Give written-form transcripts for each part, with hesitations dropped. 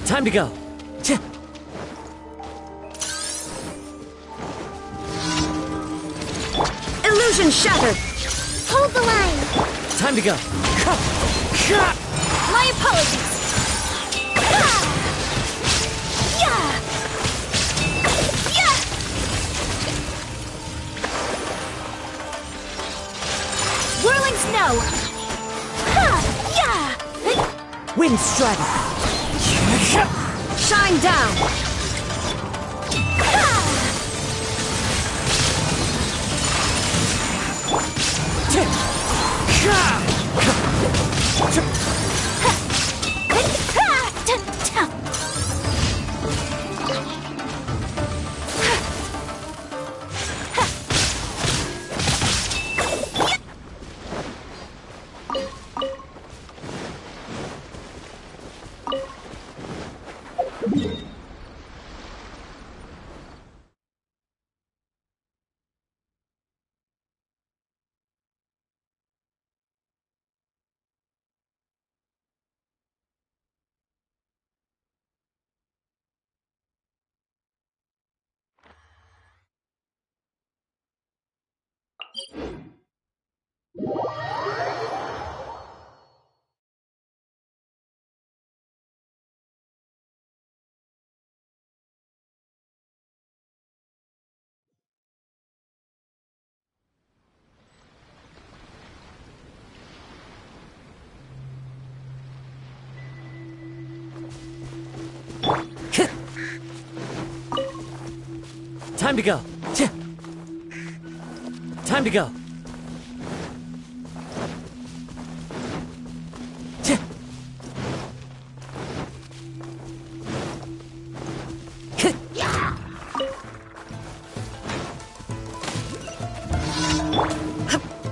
Time to go. Illusion shattered. Hold the line. Time to go. My apologies. Whirling snow. Wind strider. Shine down. Time to go. Time to go.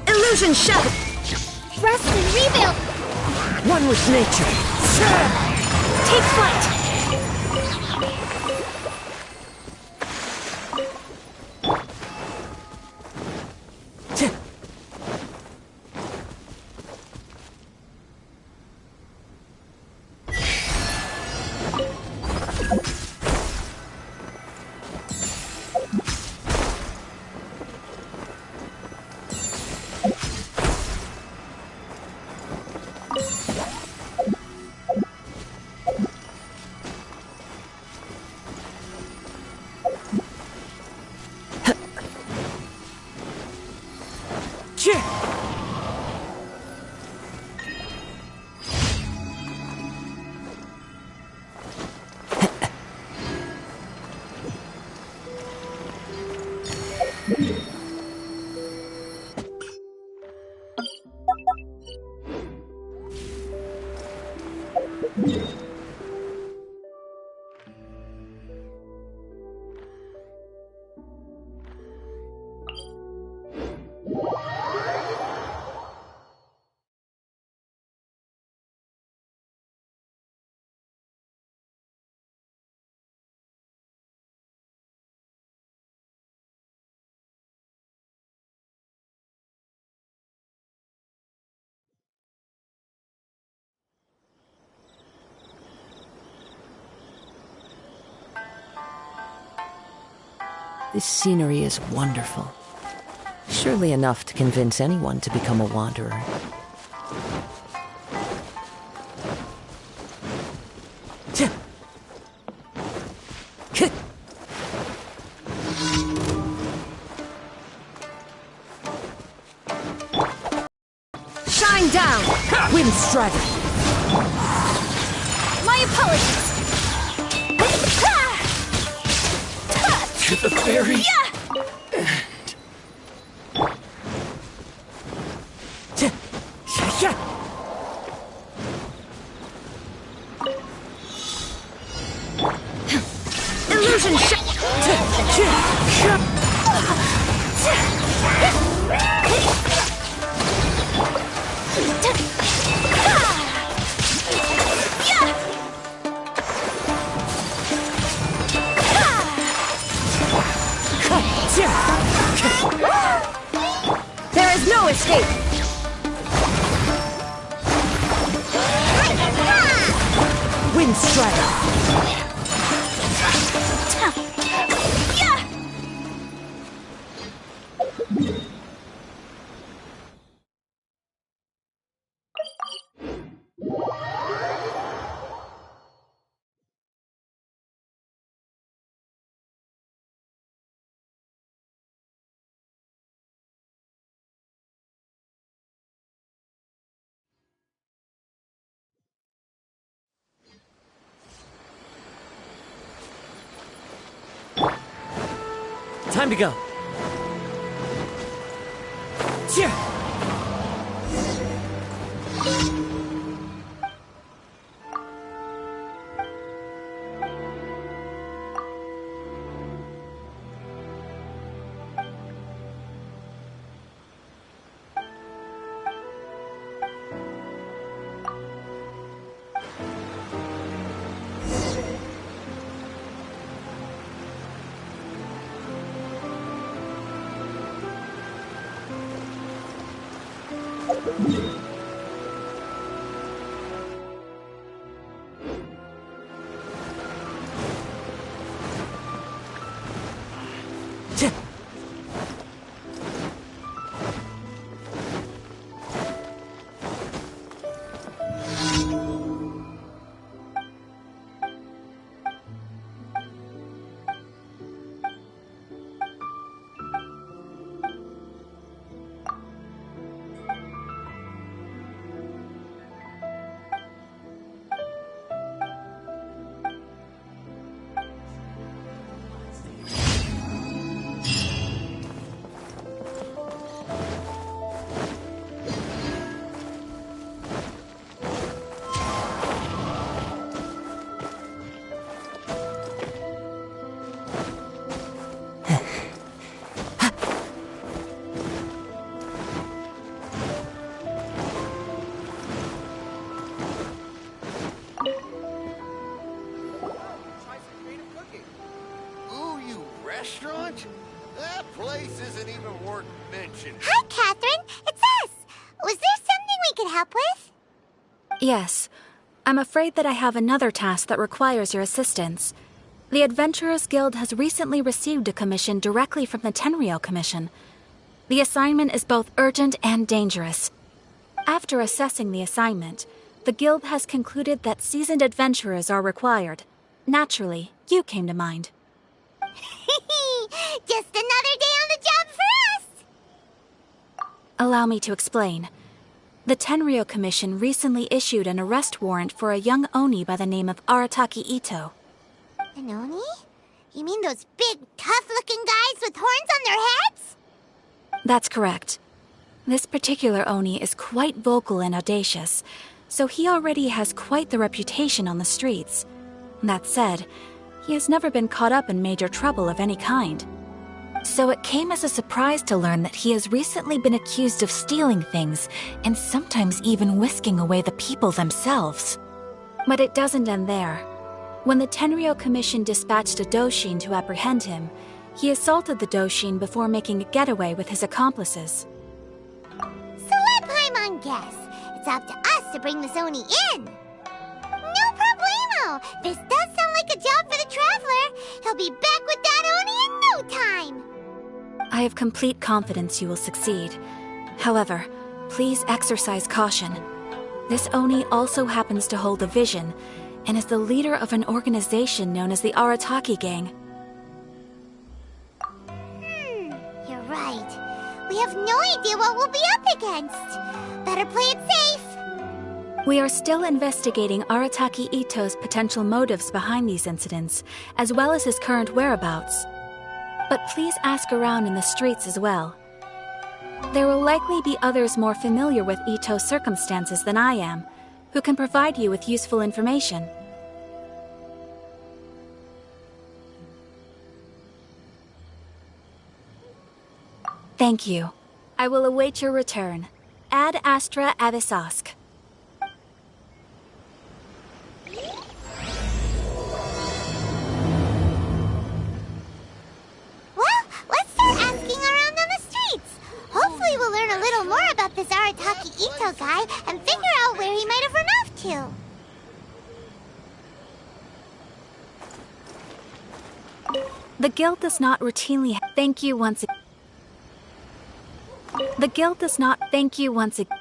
Illusion shattered. Rest and rebuild. One with nature. Take flight. This scenery is wonderful. Surely enough to convince anyone to become a wanderer. Wind Strider! My apologies! To the very Yeah! Illusion There is no escape! Wind Strider! Time to go. Restaurant? That place isn't even worth mentioning. Hi, Catherine. It's us. Was there something we could help with? Yes. I'm afraid that I have another task that requires your assistance. The Adventurers Guild has recently received a commission directly from the Tenryou Commission. The assignment is both urgent and dangerous. After assessing the assignment, the Guild has concluded that seasoned adventurers are required. Naturally, you came to mind. Just another day on the job for us! Allow me to explain. The Tenryou Commission recently issued an arrest warrant for a young Oni by the name of Arataki Itto. An Oni? You mean those big, tough-looking guys with horns on their heads? That's correct. This particular Oni is quite vocal and audacious, so he already has quite the reputation on the streets. That said, he has never been caught up in major trouble of any kind. So it came as a surprise to learn that he has recently been accused of stealing things, and sometimes even whisking away the people themselves. But it doesn't end there. When the Tenryou Commission dispatched a Doshin to apprehend him, he assaulted the Doshin before making a getaway with his accomplices. So let Paimon guess. It's up to us to bring this Oni in. No problemo! This does sound like a job for the Traveler. He'll be back with that Oni in no time. I have complete confidence you will succeed. However, please exercise caution. This Oni also happens to hold a vision, and is the leader of an organization known as the Arataki Gang. You're right. We have no idea what we'll be up against. Better play it safe. We are still investigating Arataki Itto's potential motives behind these incidents, as well as his current whereabouts. But please ask around in the streets as well. There will likely be others more familiar with Itto's circumstances than I am, who can provide you with useful information. Thank you. I will await your return. Ad Astra Avisask. Well, let's start asking around on the streets. Hopefully we'll learn a little more about this Arataki Itto guy and figure out where he might have run off to. The guild does not routinely thank you once again. The guild does not thank you once again.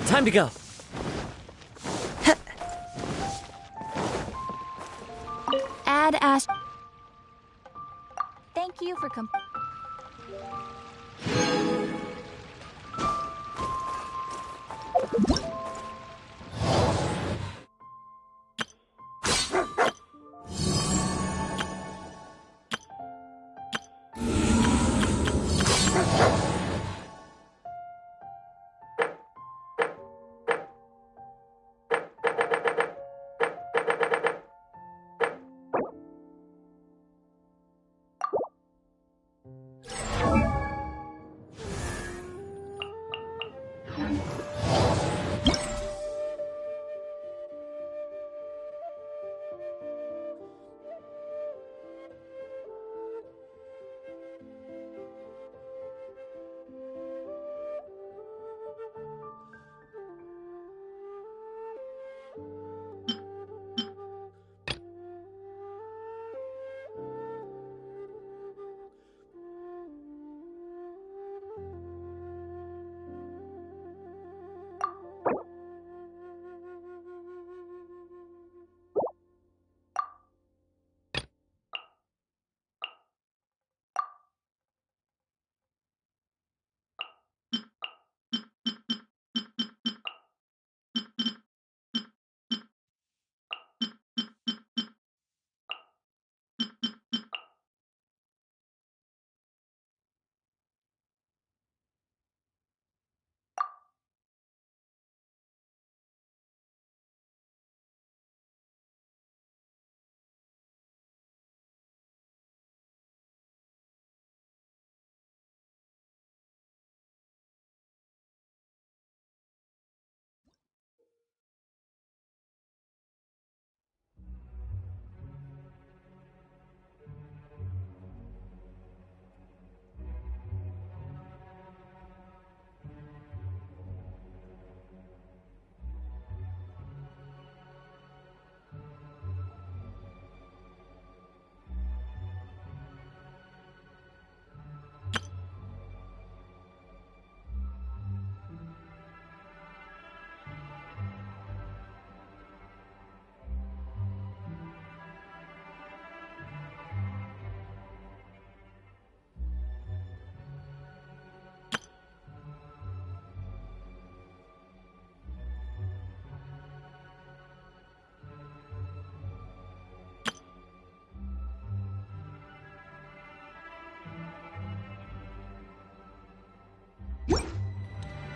Time to go. Ad Astra. Thank you for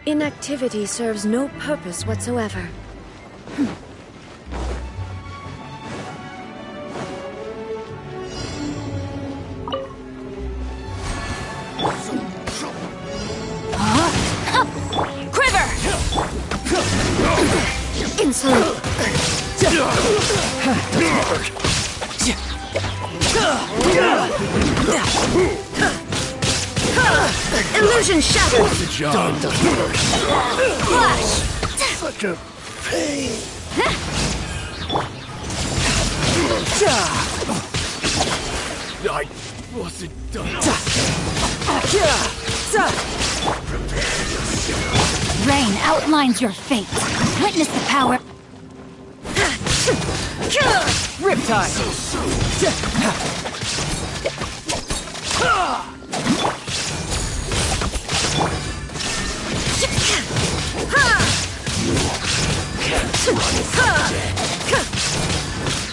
Inactivity serves no purpose whatsoever. Quiver! Insolent! Illusion shattered! The job doesn't hurt. Flash! Such a pain. I wasn't done. Rain outlines your fate. Witness the power. Riptide.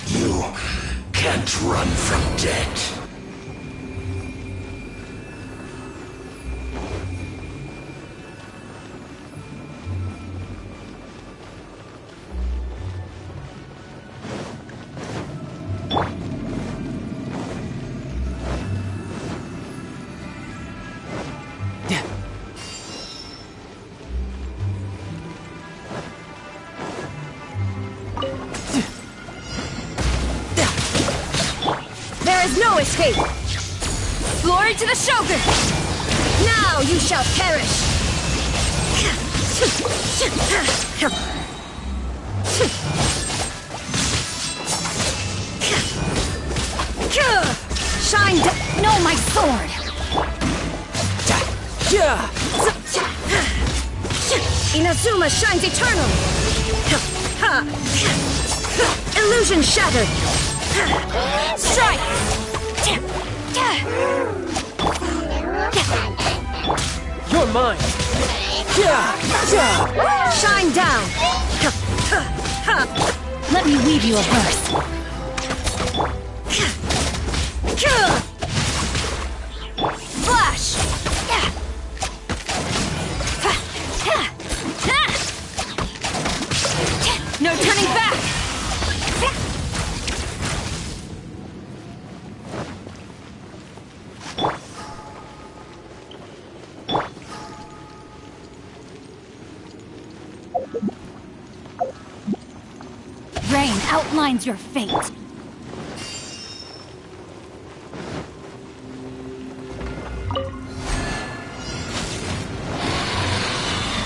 You can't run from death. There is no escape! Glory to the Shogun! Now you shall perish! Shine down! No, my sword! Inazuma shines eternal! Illusion shattered! Strike! You're mine. Shine down! Let me weave you a verse. Flash! No turning back! Rain outlines your fate.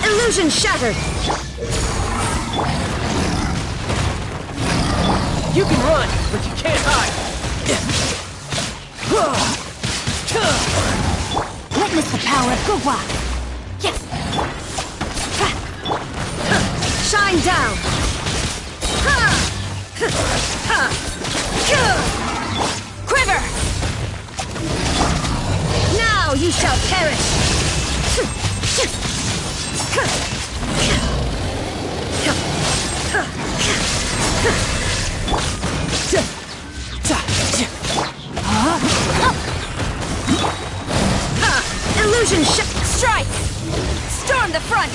Illusion shattered! You can run, but you can't hide. Witness the power of Guwa. Shine down! Quiver! Now you shall perish! Illusion strike! Storm the front!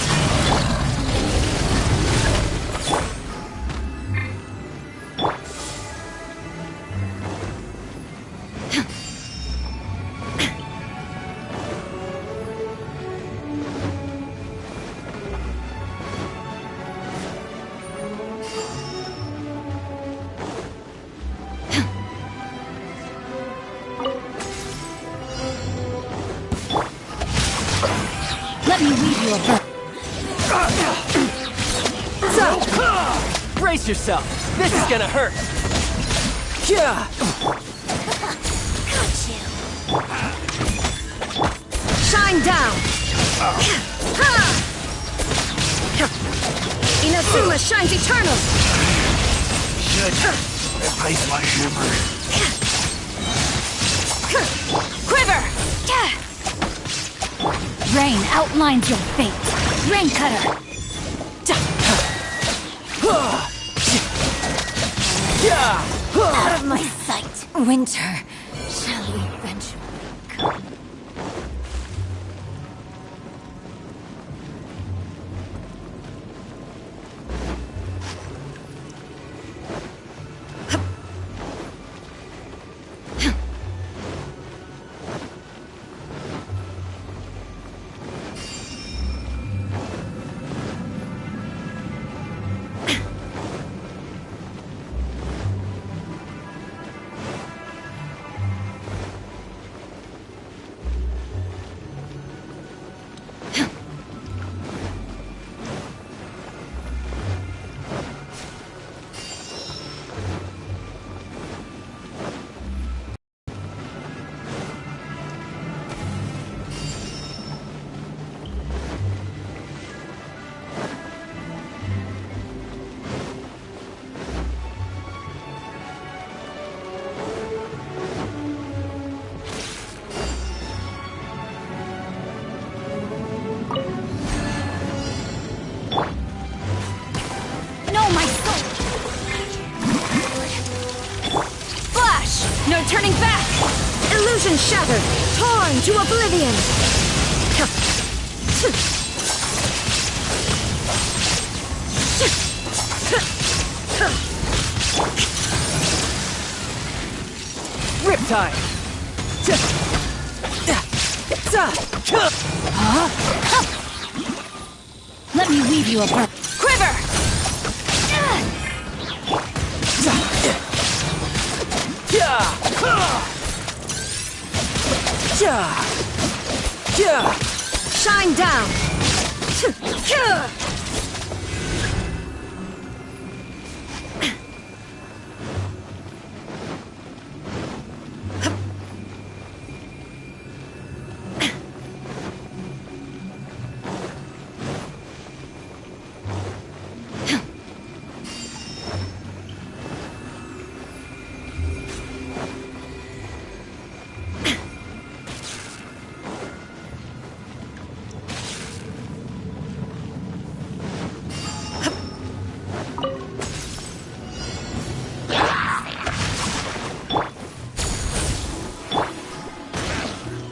Let me weave you a verse. Brace yourself. This is gonna hurt. shine down! Inazuma shines eternal! Should replace my hammer. Quiver! Rain outlines your fate. Rain cutter. Out of my sight. Winter shall eventually come. no turning back! Illusion shattered! Torn to oblivion! Riptide! Let me weave you a breath. Quiver! Shine down!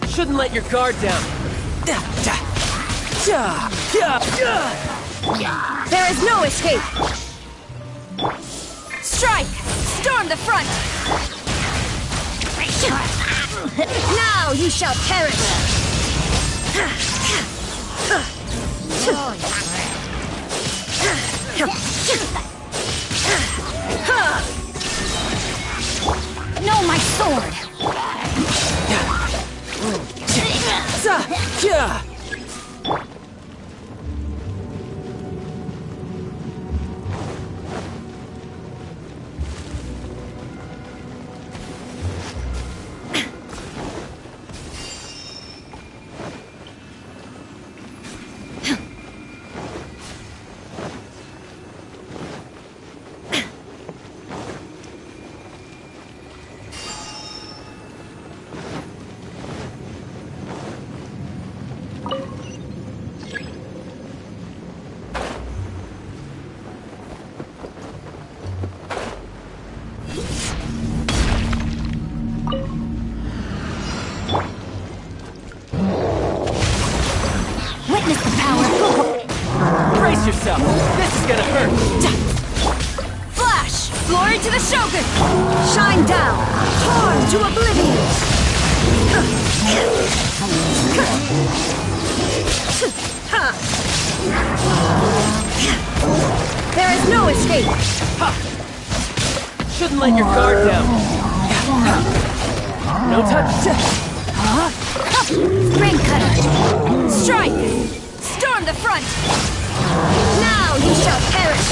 Shouldn't let your guard down. There is no escape! Strike! Storm the front! Now you shall perish! No, my sword! Witness the power of Pokro! Brace yourself! This is gonna hurt! Flash! Glory to the Shogun! Shine down! Torn to oblivion! There is no escape! Shouldn't let your guard down. No touch. Rain cutter! Strike! Storm the front! Now you shall perish!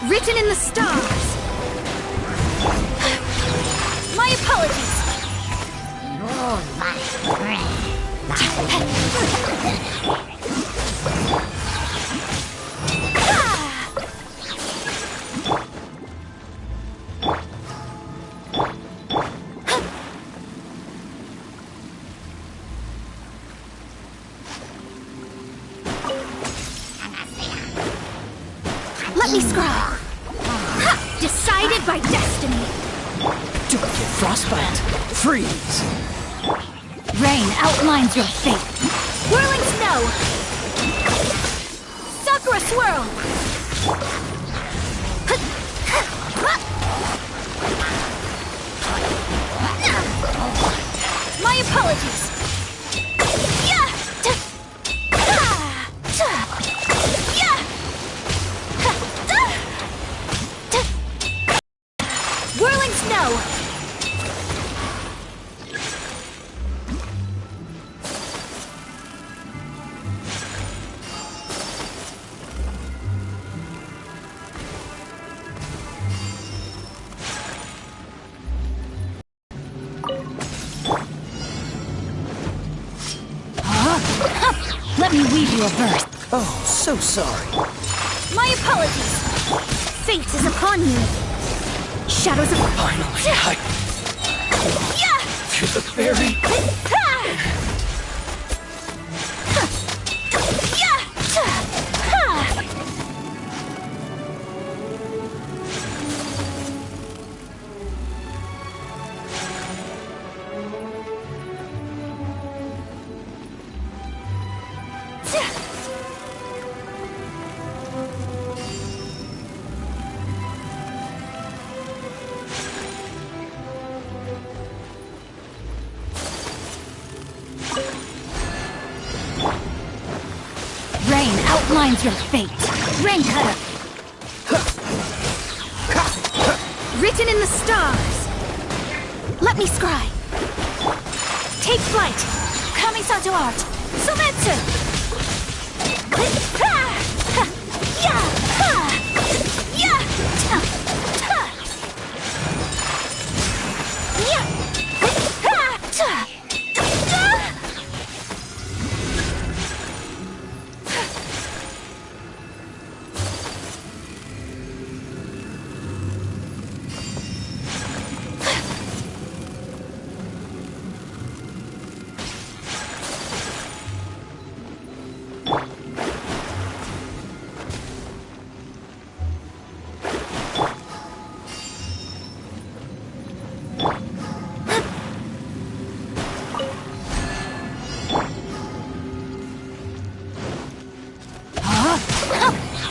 Written in the stars. My apologies. You're my friend. Let me scry. Decided by destiny. Don't get frostbite. Freeze. Rain outlines your fate. Whirling snow. Sakura swirl. My apologies. Whirling snow. Let me weave you a verse. Oh, so sorry. My apologies. Fate is upon you. Shadows of... Finally, to the very... Rain outlines your fate. Rain cutter. Written in the stars. Let me scry. Take flight. Kamisato art. Selamat.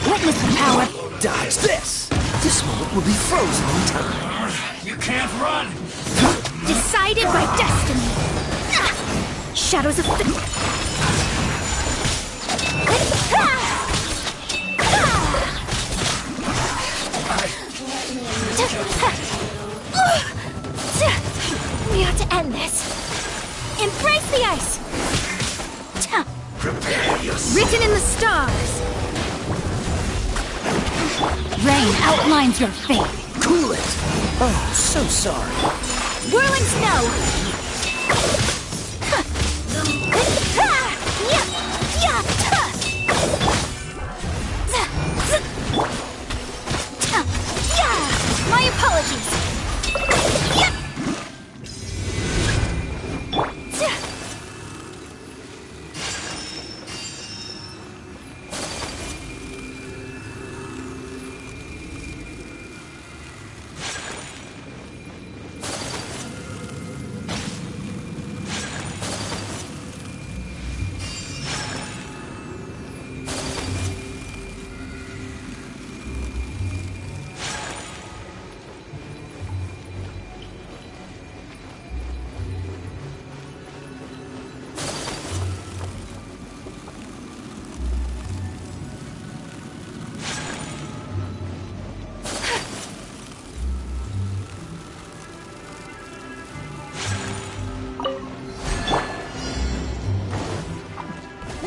Witness the power. Dodge this! This moment will be frozen in time. You can't run! Decided by destiny. Shadows of... We ought to end this. Embrace the ice. Prepare yourself. Written in the stars. Rain outlines your fate. Cool it! Oh, so sorry. Whirling snow. My apologies.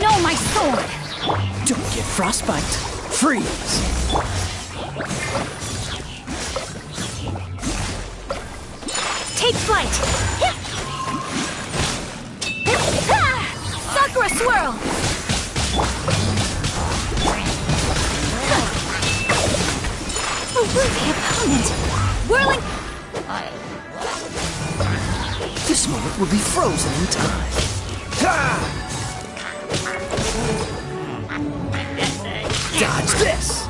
No, my sword! Don't get frostbite. Freeze. Take flight! Sakura swirl! A worthy opponent! Whirling! This moment will be frozen in time. Dodge this!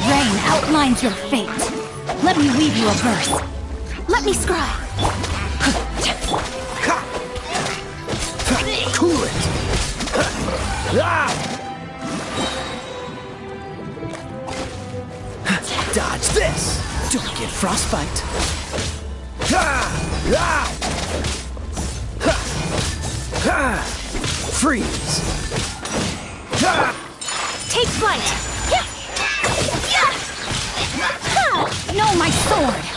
Rain outlines your fate. Let me weave you a verse. Let me scribe. Cool it! Dodge this! Don't get frostbite. Freeze! Take flight! No, my sword!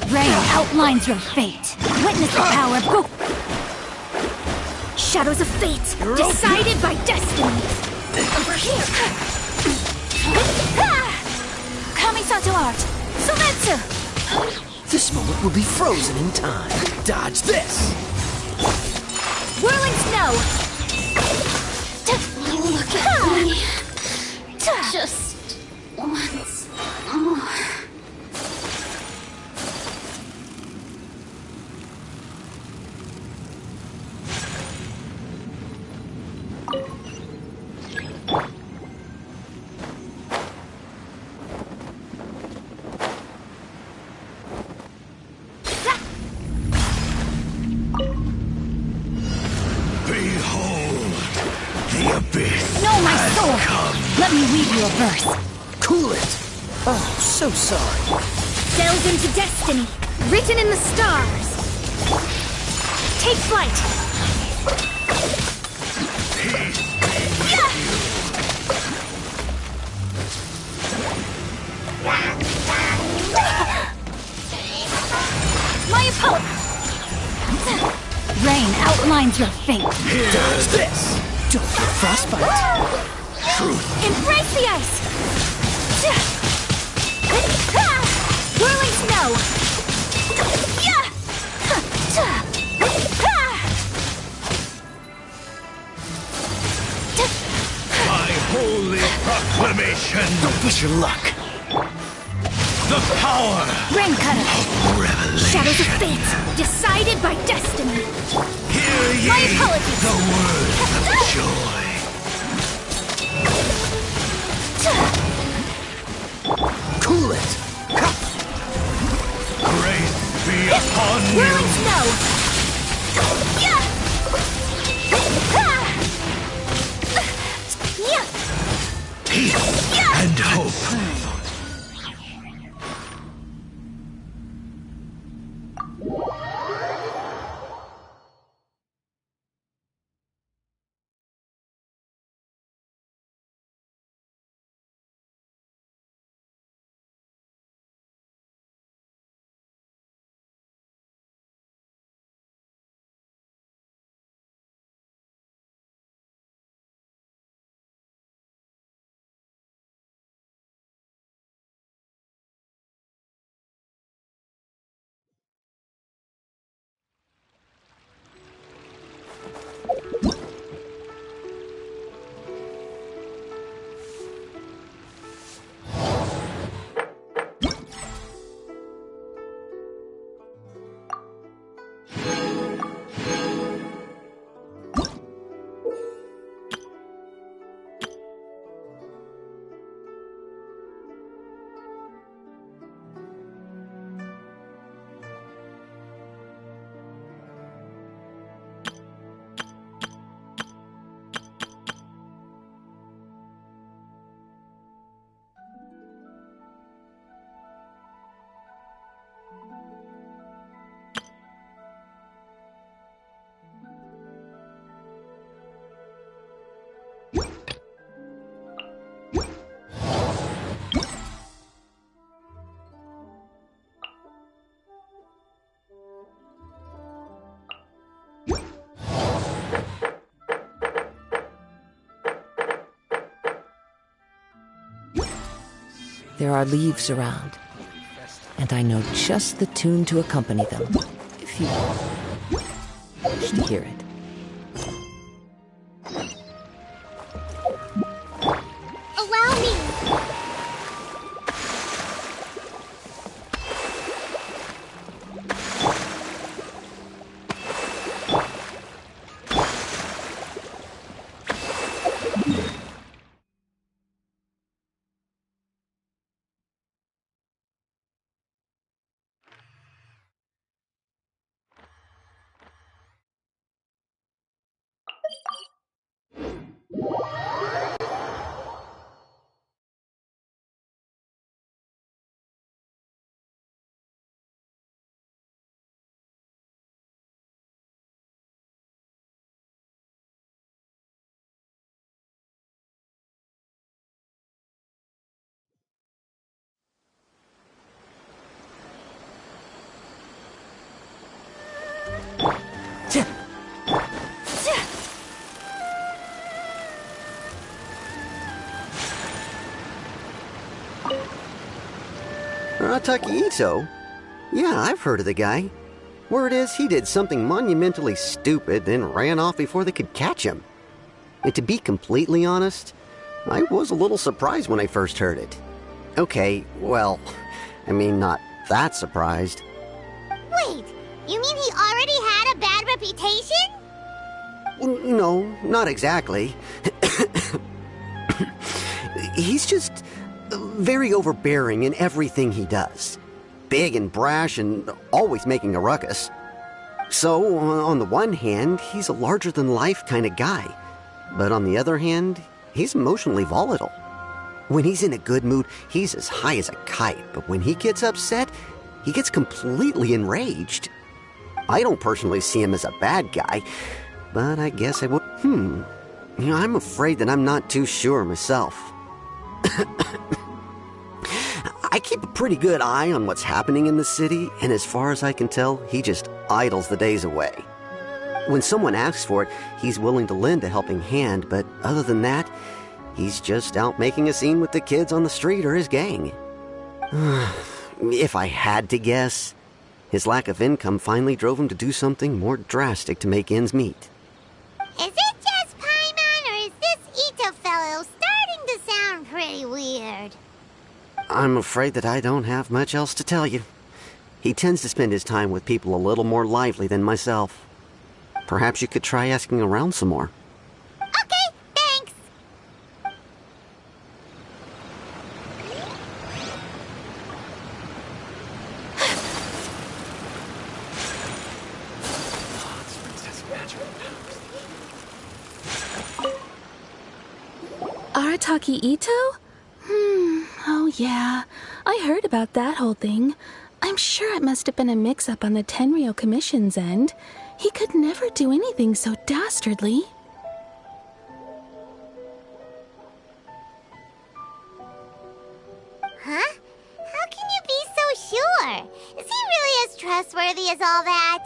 Rain outlines your fate. Witness the power of Go. Shadows of fate, decided by destiny. Over here. Kamisato art. Selamat. This moment will be frozen in time. Dodge this! Whirling snow. Look at me. Just once more. No, my sword. Let me weave you a verse. Cool it! Oh, so sorry. Delve into destiny, written in the stars. Take flight. My opponent. Rain outlines your fate. Dodge this! Don't get frostbite. Embrace the ice. Whirling snow. My holy proclamation. Don't push your luck. The power Rain cutter. of revelation. Shadows of fate, decided by destiny. Hear ye My apologies. the words of joy. Cool it! Grace be upon Whirling you. snow. Peace and hope. There are leaves around, and I know just the tune to accompany them, if you wish to hear it. Allow me! Itto? Yeah, I've heard of the guy. Word is he did something monumentally stupid, then ran off before they could catch him. And to be completely honest, I was a little surprised when I first heard it. Okay, well, I mean, not that surprised. Wait, you mean he already had a bad reputation? No, not exactly. He's just very overbearing in everything he does. Big and brash and always making a ruckus. So, on the one hand, he's a larger-than-life kind of guy. But on the other hand, he's emotionally volatile. When he's in a good mood, he's as high as a kite. But when he gets upset, he gets completely enraged. I don't personally see him as a bad guy, but I guess I would... I'm afraid that I'm not too sure myself. I keep a pretty good eye on what's happening in the city, and as far as I can tell, he just idles the days away. When someone asks for it, he's willing to lend a helping hand, but other than that, he's just out making a scene with the kids on the street or his gang. If I had to guess, his lack of income finally drove him to do something more drastic to make ends meet. Is it just Paimon, or is this Itto fellow starting to sound pretty weird? I'm afraid that I don't have much else to tell you. He tends to spend his time with people a little more lively than myself. Perhaps you could try asking around some more. Okay, thanks! Arataki Itto? Oh yeah, I heard about that whole thing. I'm sure it must have been a mix-up on the Tenryou Commission's end. He could never do anything so dastardly. Huh? How can you be so sure? Is he really as trustworthy as all that?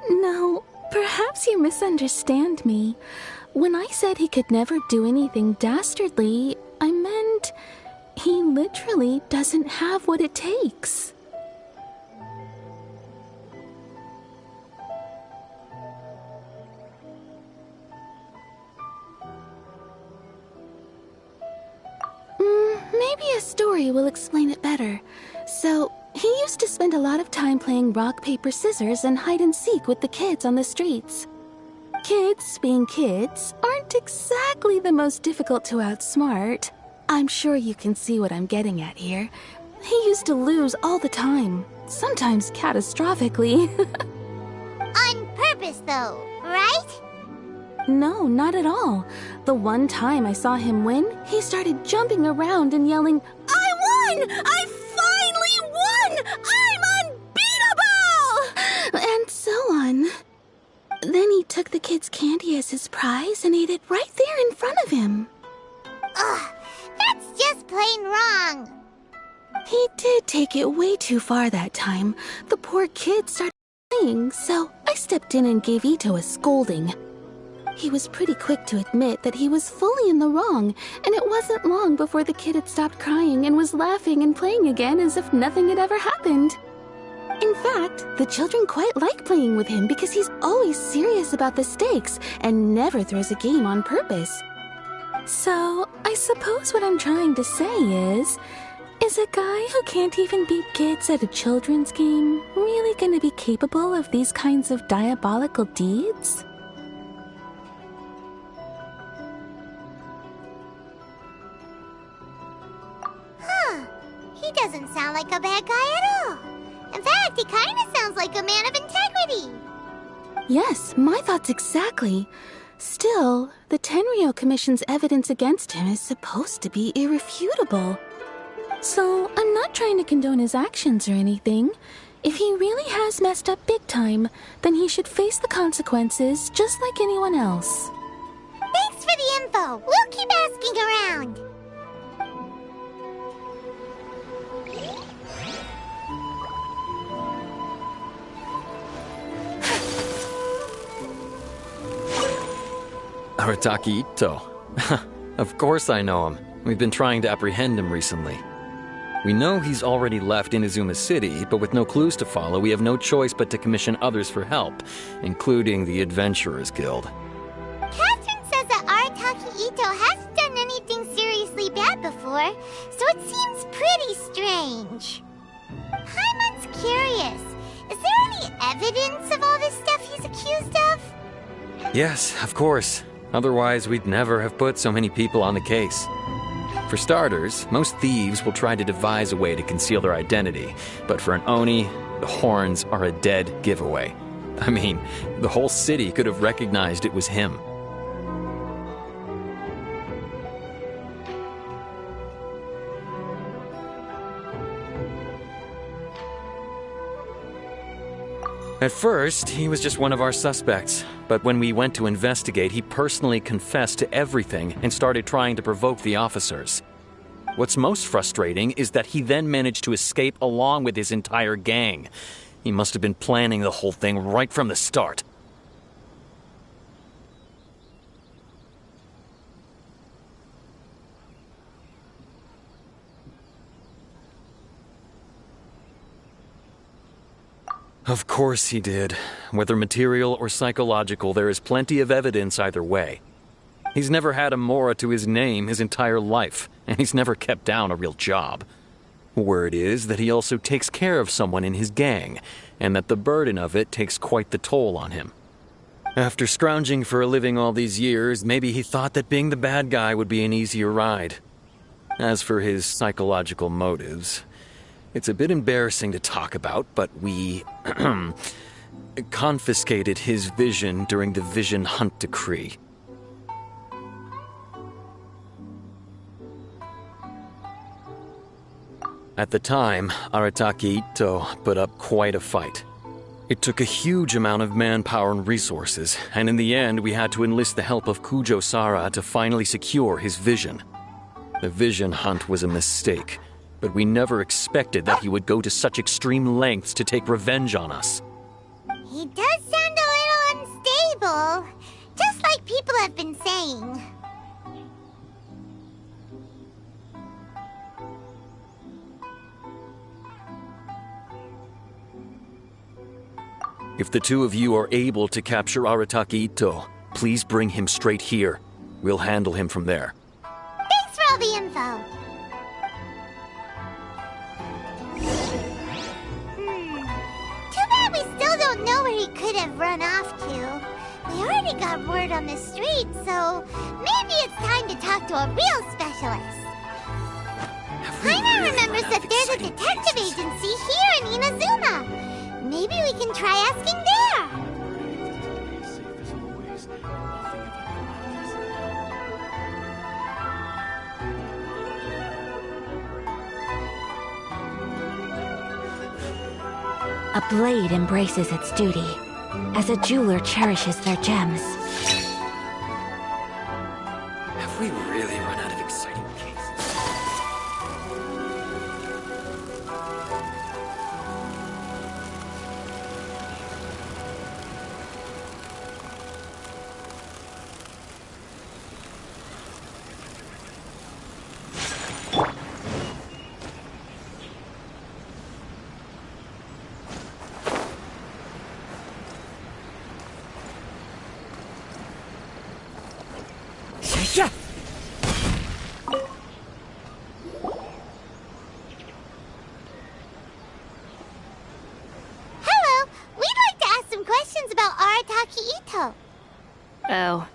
No, perhaps you misunderstand me. When I said he could never do anything dastardly, I meant he literally doesn't have what it takes. Maybe a story will explain it better. So, he used to spend a lot of time playing rock, paper, scissors and hide and seek with the kids on the streets. Kids, being kids, aren't exactly the most difficult to outsmart. I'm sure you can see what I'm getting at here. He used to lose all the time, sometimes catastrophically. On purpose, though, right? No, not at all. The one time I saw him win, he started jumping around and yelling, "I won! I finally won! I'm unbeatable!" And so on. Then he took the kid's candy as his prize and ate it right there in front of him. Ugh, that's just plain wrong. He did take it way too far that time. The poor kid started crying, so I stepped in and gave Itto a scolding. He was pretty quick to admit that he was fully in the wrong, and it wasn't long before the kid had stopped crying and was laughing and playing again as if nothing had ever happened. In fact, the children quite like playing with him because he's always serious about the stakes and never throws a game on purpose. So, I suppose what I'm trying to say is a guy who can't even beat kids at a children's game really gonna be capable of these kinds of diabolical deeds? Huh. He doesn't sound like a bad guy at all. In fact, he kinda sounds like a man of integrity. Yes, my thoughts exactly. Still, the Tenryou Commission's evidence against him is supposed to be irrefutable. So, I'm not trying to condone his actions or anything. If he really has messed up big time, then he should face the consequences just like anyone else. Thanks for the info. We'll keep asking around. Arataki Itto. Of course I know him. We've been trying to apprehend him recently. We know he's already left Inazuma City, but with no clues to follow, we have no choice but to commission others for help, including the Adventurers Guild. Catherine says that Arataki Itto hasn't done anything seriously bad before, so it seems pretty strange. Paimon's curious. Is there any evidence of all this stuff he's accused of? Yes, of course. Otherwise, we'd never have put so many people on the case. For starters, most thieves will try to devise a way to conceal their identity, but for an Oni, the horns are a dead giveaway. I mean, the whole city could have recognized it was him. At first, he was just one of our suspects, but when we went to investigate, he personally confessed to everything and started trying to provoke the officers. What's most frustrating is that he then managed to escape along with his entire gang. He must have been planning the whole thing right from the start. Of course he did. Whether material or psychological, there is plenty of evidence either way. He's never had a Mora to his name his entire life, and he's never kept down a real job. Word is that he also takes care of someone in his gang, and that the burden of it takes quite the toll on him. After scrounging for a living all these years, maybe he thought that being the bad guy would be an easier ride. As for his psychological motives, it's a bit embarrassing to talk about, but we confiscated his vision during the Vision Hunt Decree. At the time, Arataki Itto put up quite a fight. It took a huge amount of manpower and resources, and in the end we had to enlist the help of Kujo-Sara to finally secure his vision. The Vision Hunt was a mistake, but we never expected that he would go to such extreme lengths to take revenge on us. He does sound a little unstable, just like people have been saying. If the two of you are able to capture Arataki Itto, please bring him straight here. We'll handle him from there. Thanks for all the info. Too bad we still don't know where he could have run off to. We already got word on the street, so maybe it's time to talk to a real specialist. Paimon remembers that there's a detective agency here in Inazuma. Maybe we can try asking there. A blade embraces its duty, as a jeweler cherishes their gems. Have we really run out of exciting cases? Hello, we'd like to ask some questions about Arataki Itto. Oh,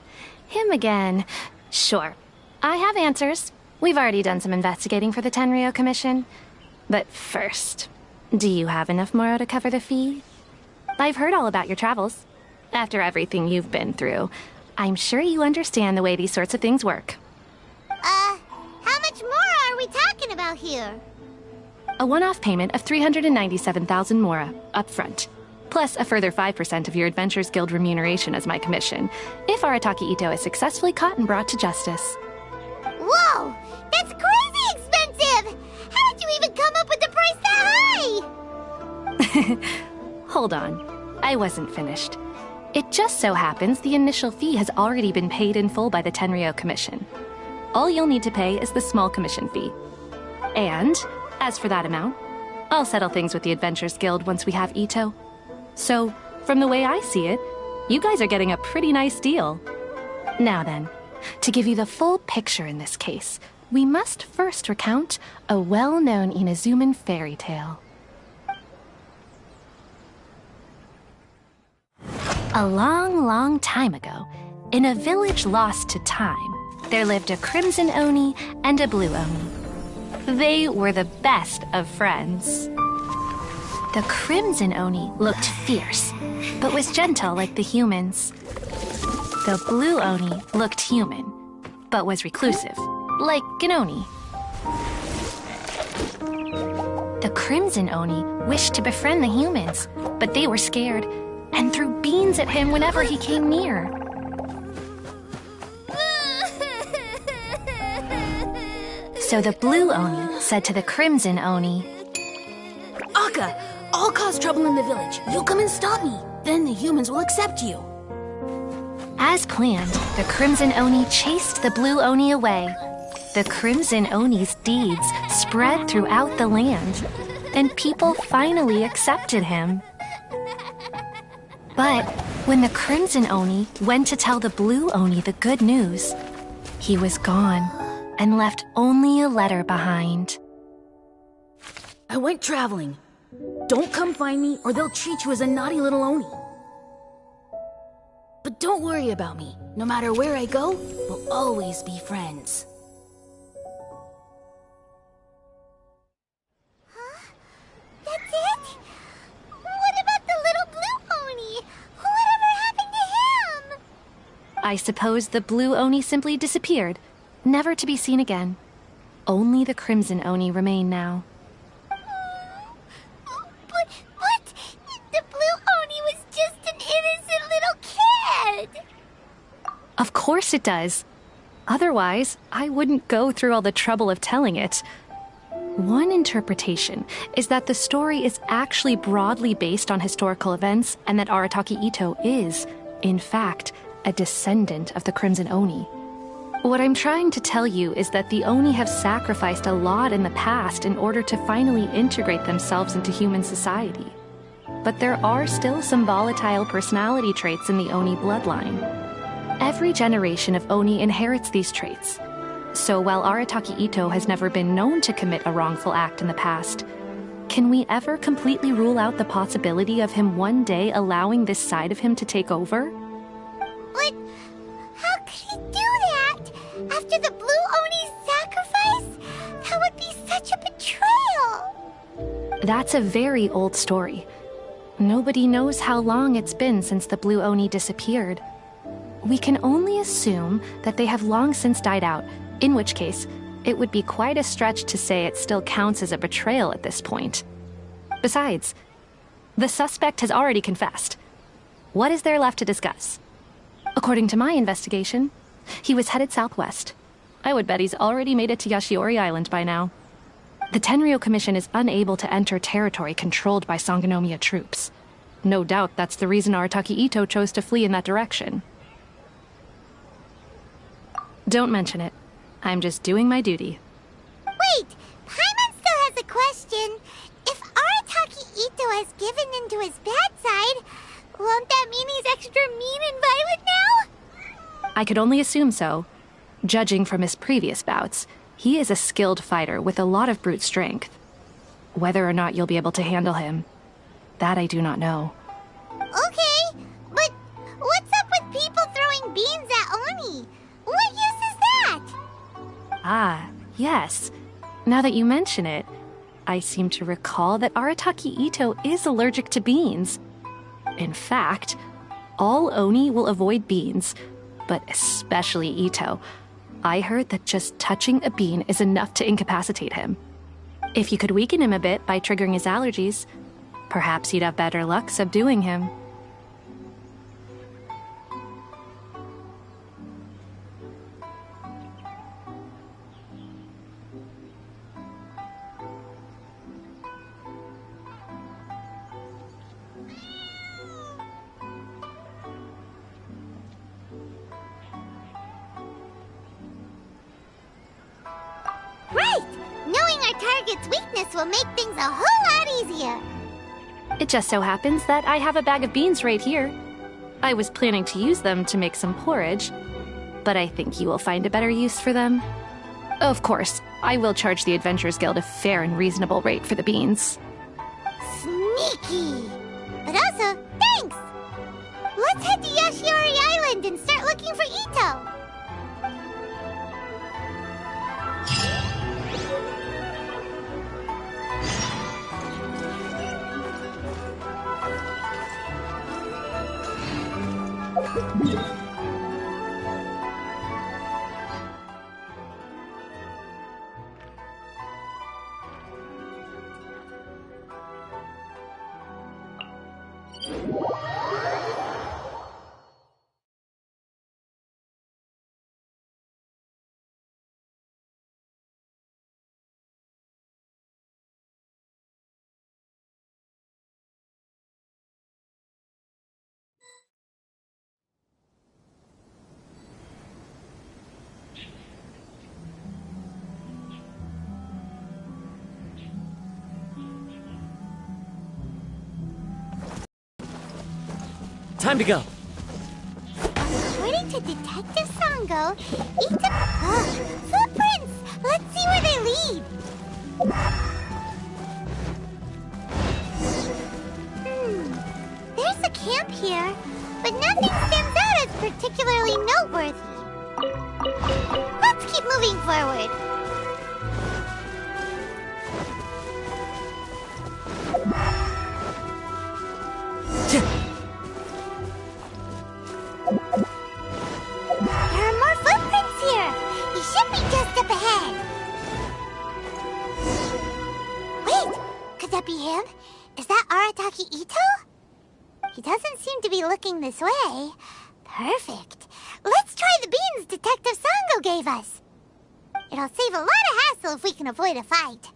him again. Sure. I have answers. We've already done some investigating for the Tenryou Commission. But first, do you have enough Moro to cover the fee? I've heard all about your travels. After everything you've been through, I'm sure you understand the way these sorts of things work. How much more are we talking about here? A one-off payment of 397,000 Mora, up front. Plus a further 5% of your Adventures Guild remuneration as my commission, if Arataki Itto is successfully caught and brought to justice. Whoa! That's crazy expensive! How did you even come up with the price that high? Hold on. I wasn't finished. It just so happens the initial fee has already been paid in full by the Tenryou Commission. All you'll need to pay is the small commission fee. And, as for that amount, I'll settle things with the Adventures Guild once we have Itto. So, from the way I see it, you guys are getting a pretty nice deal. Now then, to give you the full picture in this case, we must first recount a well-known Inazuman fairy tale. A long, long time ago, in a village lost to time, there lived a crimson Oni and a blue Oni. They were the best of friends. The crimson Oni looked fierce, but was gentle like the humans. The blue Oni looked human, but was reclusive, like an Oni. The crimson Oni wished to befriend the humans, but they were scared and threw beans at him whenever he came near. So the blue Oni said to the crimson Oni, Akka, I'll cause trouble in the village. You come and stop me. Then the humans will accept you. As planned, the crimson Oni chased the blue Oni away. The crimson Oni's deeds spread throughout the land, and people finally accepted him. But when the crimson Oni went to tell the blue Oni the good news, he was gone and left only a letter behind. I went traveling. Don't come find me or they'll treat you as a naughty little Oni. But don't worry about me. No matter where I go, we'll always be friends. Huh? That's it? What about the little blue Oni? Whatever happened to him? I suppose the blue Oni simply disappeared, never to be seen again. Only the crimson Oni remain now. But the blue Oni was just an innocent little kid! Of course it does. Otherwise, I wouldn't go through all the trouble of telling it. One interpretation is that the story is actually broadly based on historical events and that Arataki Itto is, in fact, a descendant of the Crimson Oni. What I'm trying to tell you is that the Oni have sacrificed a lot in the past in order to finally integrate themselves into human society. But there are still some volatile personality traits in the Oni bloodline. Every generation of Oni inherits these traits. So while Arataki Itto has never been known to commit a wrongful act in the past, can we ever completely rule out the possibility of him one day allowing this side of him to take over? But how could he do that? After the blue Oni's sacrifice? That would be such a betrayal! That's a very old story. Nobody knows how long it's been since the blue Oni disappeared. We can only assume that they have long since died out, in which case, it would be quite a stretch to say it still counts as a betrayal at this point. Besides, the suspect has already confessed. What is there left to discuss? According to my investigation, he was headed southwest. I would bet he's already made it to Yashiori Island by now. The Tenryou Commission is unable to enter territory controlled by Sangonomiya troops. No doubt that's the reason Arataki Itto chose to flee in that direction. Don't mention it. I'm just doing my duty. Wait! Paimon still has a question. If Arataki Itto has given into his bad side, won't that mean he's extra mean and violent now? I could only assume so. Judging from his previous bouts, he is a skilled fighter with a lot of brute strength. Whether or not you'll be able to handle him, that I do not know. Okay, but what's up with people throwing beans at Oni? What use is that? Ah, yes. Now that you mention it, I seem to recall that Arataki Itto is allergic to beans. In fact, all Oni will avoid beans, but especially Itto. I heard that just touching a bean is enough to incapacitate him. If you could weaken him a bit by triggering his allergies, perhaps you'd have better luck subduing him. Right! Knowing our target's weakness will make things a whole lot easier. It just so happens that I have a bag of beans right here. I was planning to use them to make some porridge, but I think you will find a better use for them. Of course, I will charge the Adventurers Guild a fair and reasonable rate for the beans. Sneaky! But also, thanks! Let's head to Yashiori Island and start looking for Itto. Time to go. According to Detective Sango, Itto... footprints! Let's see where they lead. There's a camp here, but nothing stands out as particularly noteworthy. Let's keep moving forward. There are more footprints here. He should be just up ahead. Wait, could that be him? Is that Arataki Itto? He doesn't seem to be looking this way. Perfect. Let's try the beans Detective Sango gave us. It'll save a lot of hassle if we can avoid a fight.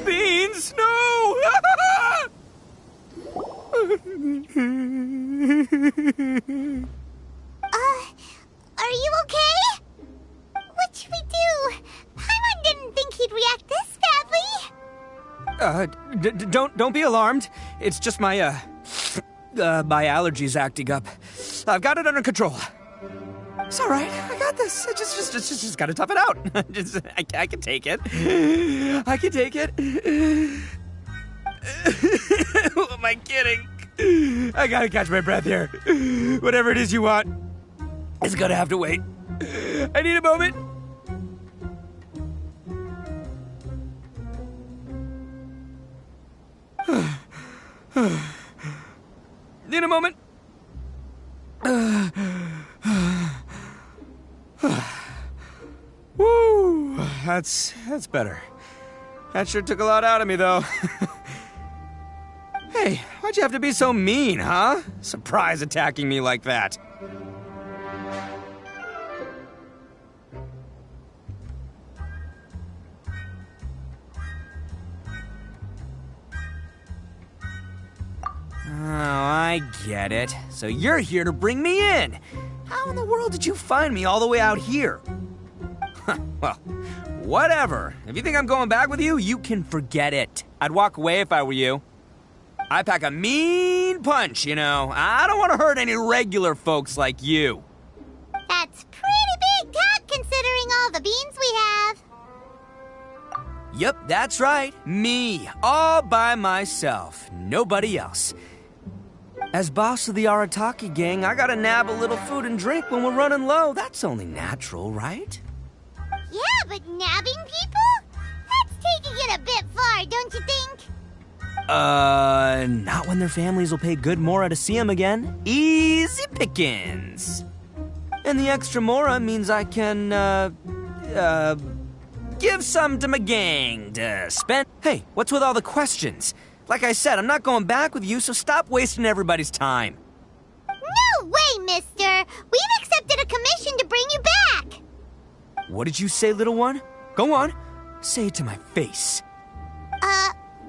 Beans, no! Are you okay? What should we do? Paimon didn't think he'd react this badly. Don't be alarmed. It's just my my allergies acting up. I've got it under control. It's all right. I got this. I just gotta tough it out. I can take it. I can take it. Who am I kidding? I gotta catch my breath here. Whatever it is you want, it's gonna have to wait. I need a moment. Need a moment. Woo! That's better. That sure took a lot out of me, though. Hey, why'd you have to be so mean, huh? Surprise attacking me like that. Oh, I get it. So you're here to bring me in. How in the world did you find me all the way out here? Well, whatever. If you think I'm going back with you, you can forget it. I'd walk away if I were you. I pack a mean punch, you know. I don't want to hurt any regular folks like you. That's pretty big talk considering all the beans we have. Yep, that's right. Me. All by myself. Nobody else. As boss of the Arataki gang, I gotta nab a little food and drink when we're running low. That's only natural, right? Yeah, but nabbing people? That's taking it a bit far, don't you think? Not when their families will pay good mora to see them again. Easy pickings. And the extra mora means I can, give some to my gang to spend. Hey, what's with all the questions? Like I said, I'm not going back with you, so stop wasting everybody's time. No way, mister! We've accepted a commission to bring you back! What did you say, little one? Go on. Say it to my face.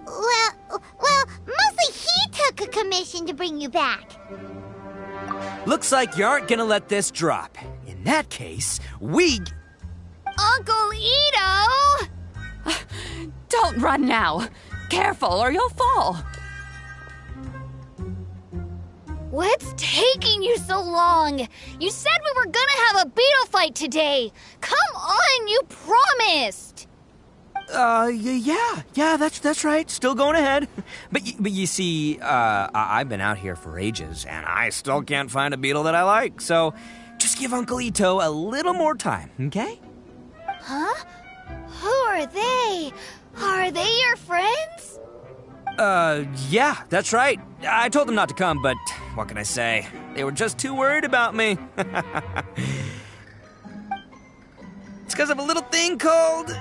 Well, mostly he took a commission to bring you back. Looks like you aren't gonna let this drop. In that case, Uncle Itto! Don't run now. Careful or you'll fall. What's taking you so long? You said we were gonna have a beetle fight today. Come on, you promised. Yeah, that's right. Still going ahead. But you see, I've been out here for ages, and I still can't find a beetle that I like. So, just give Uncle Itto a little more time, okay? Huh? Who are they? Are they your friends? Yeah, that's right. I told them not to come, but what can I say? They were just too worried about me. It's because of a little thing called,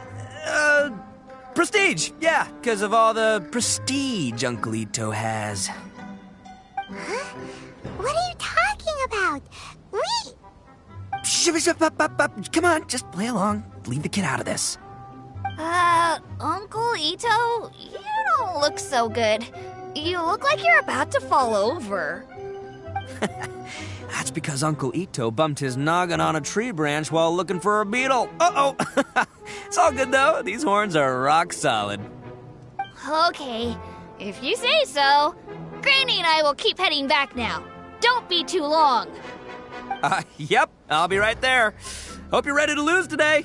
prestige. Yeah, because of all the prestige Uncle Itto has. Huh? What are you talking about? Come on, just play along. Leave the kid out of this. Uncle Itto, you don't look so good. You look like you're about to fall over. That's because Uncle Itto bumped his noggin on a tree branch while looking for a beetle. Uh-oh! It's all good, though. These horns are rock solid. Okay, if you say so. Granny and I will keep heading back now. Don't be too long. Yep, I'll be right there. Hope you're ready to lose today.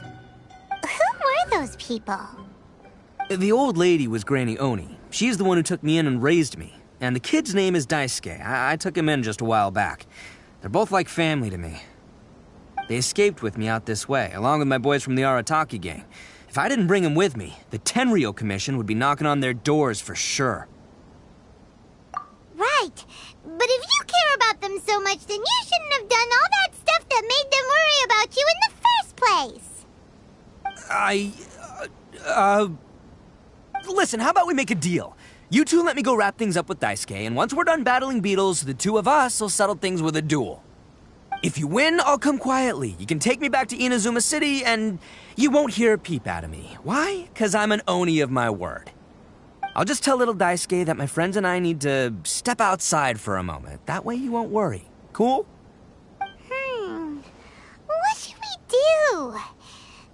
Who were those people? The old lady was Granny Oni. She's the one who took me in and raised me. And the kid's name is Daisuke. I took him in just a while back. They're both like family to me. They escaped with me out this way, along with my boys from the Arataki gang. If I didn't bring them with me, the Tenryou Commission would be knocking on their doors for sure. Right. But if you care about them so much, then you shouldn't have done all that stuff that made them worry about you in the first place. Listen, how about we make a deal? You two let me go wrap things up with Daisuke, and once we're done battling beetles, the two of us will settle things with a duel. If you win, I'll come quietly. You can take me back to Inazuma City, and you won't hear a peep out of me. Why? 'Cause I'm an Oni of my word. I'll just tell little Daisuke that my friends and I need to step outside for a moment. That way you won't worry. Cool? What should we do?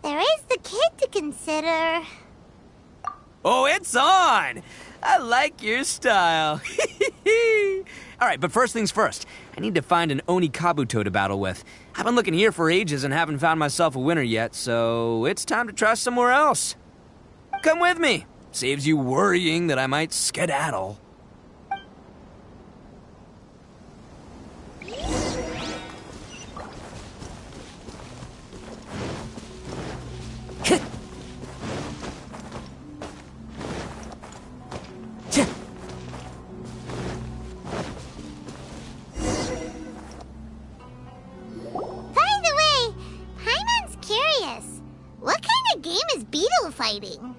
There is the kid to consider. Oh, it's on! I like your style. All right, but first things first. I need to find an Oni Kabuto to battle with. I've been looking here for ages and haven't found myself a winner yet, so it's time to try somewhere else. Come with me. Saves you worrying that I might skedaddle. fighting.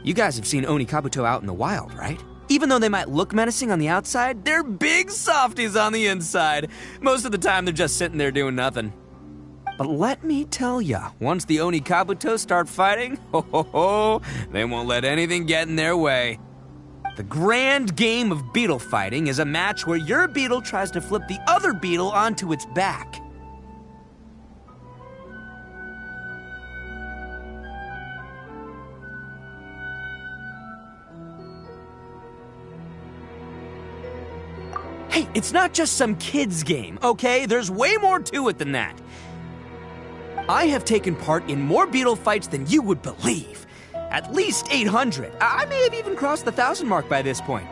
You guys have seen Oni Kabuto out in the wild, right? Even though they might look menacing on the outside, they're big softies on the inside. Most of the time, they're just sitting there doing nothing. But let me tell ya, once the Oni Kabuto start fighting, they won't let anything get in their way. The grand game of beetle fighting is a match where your beetle tries to flip the other beetle onto its back. Hey, it's not just some kid's game, okay? There's way more to it than that. I have taken part in more beetle fights than you would believe. At least 800. I may have even crossed the 1,000 mark by this point.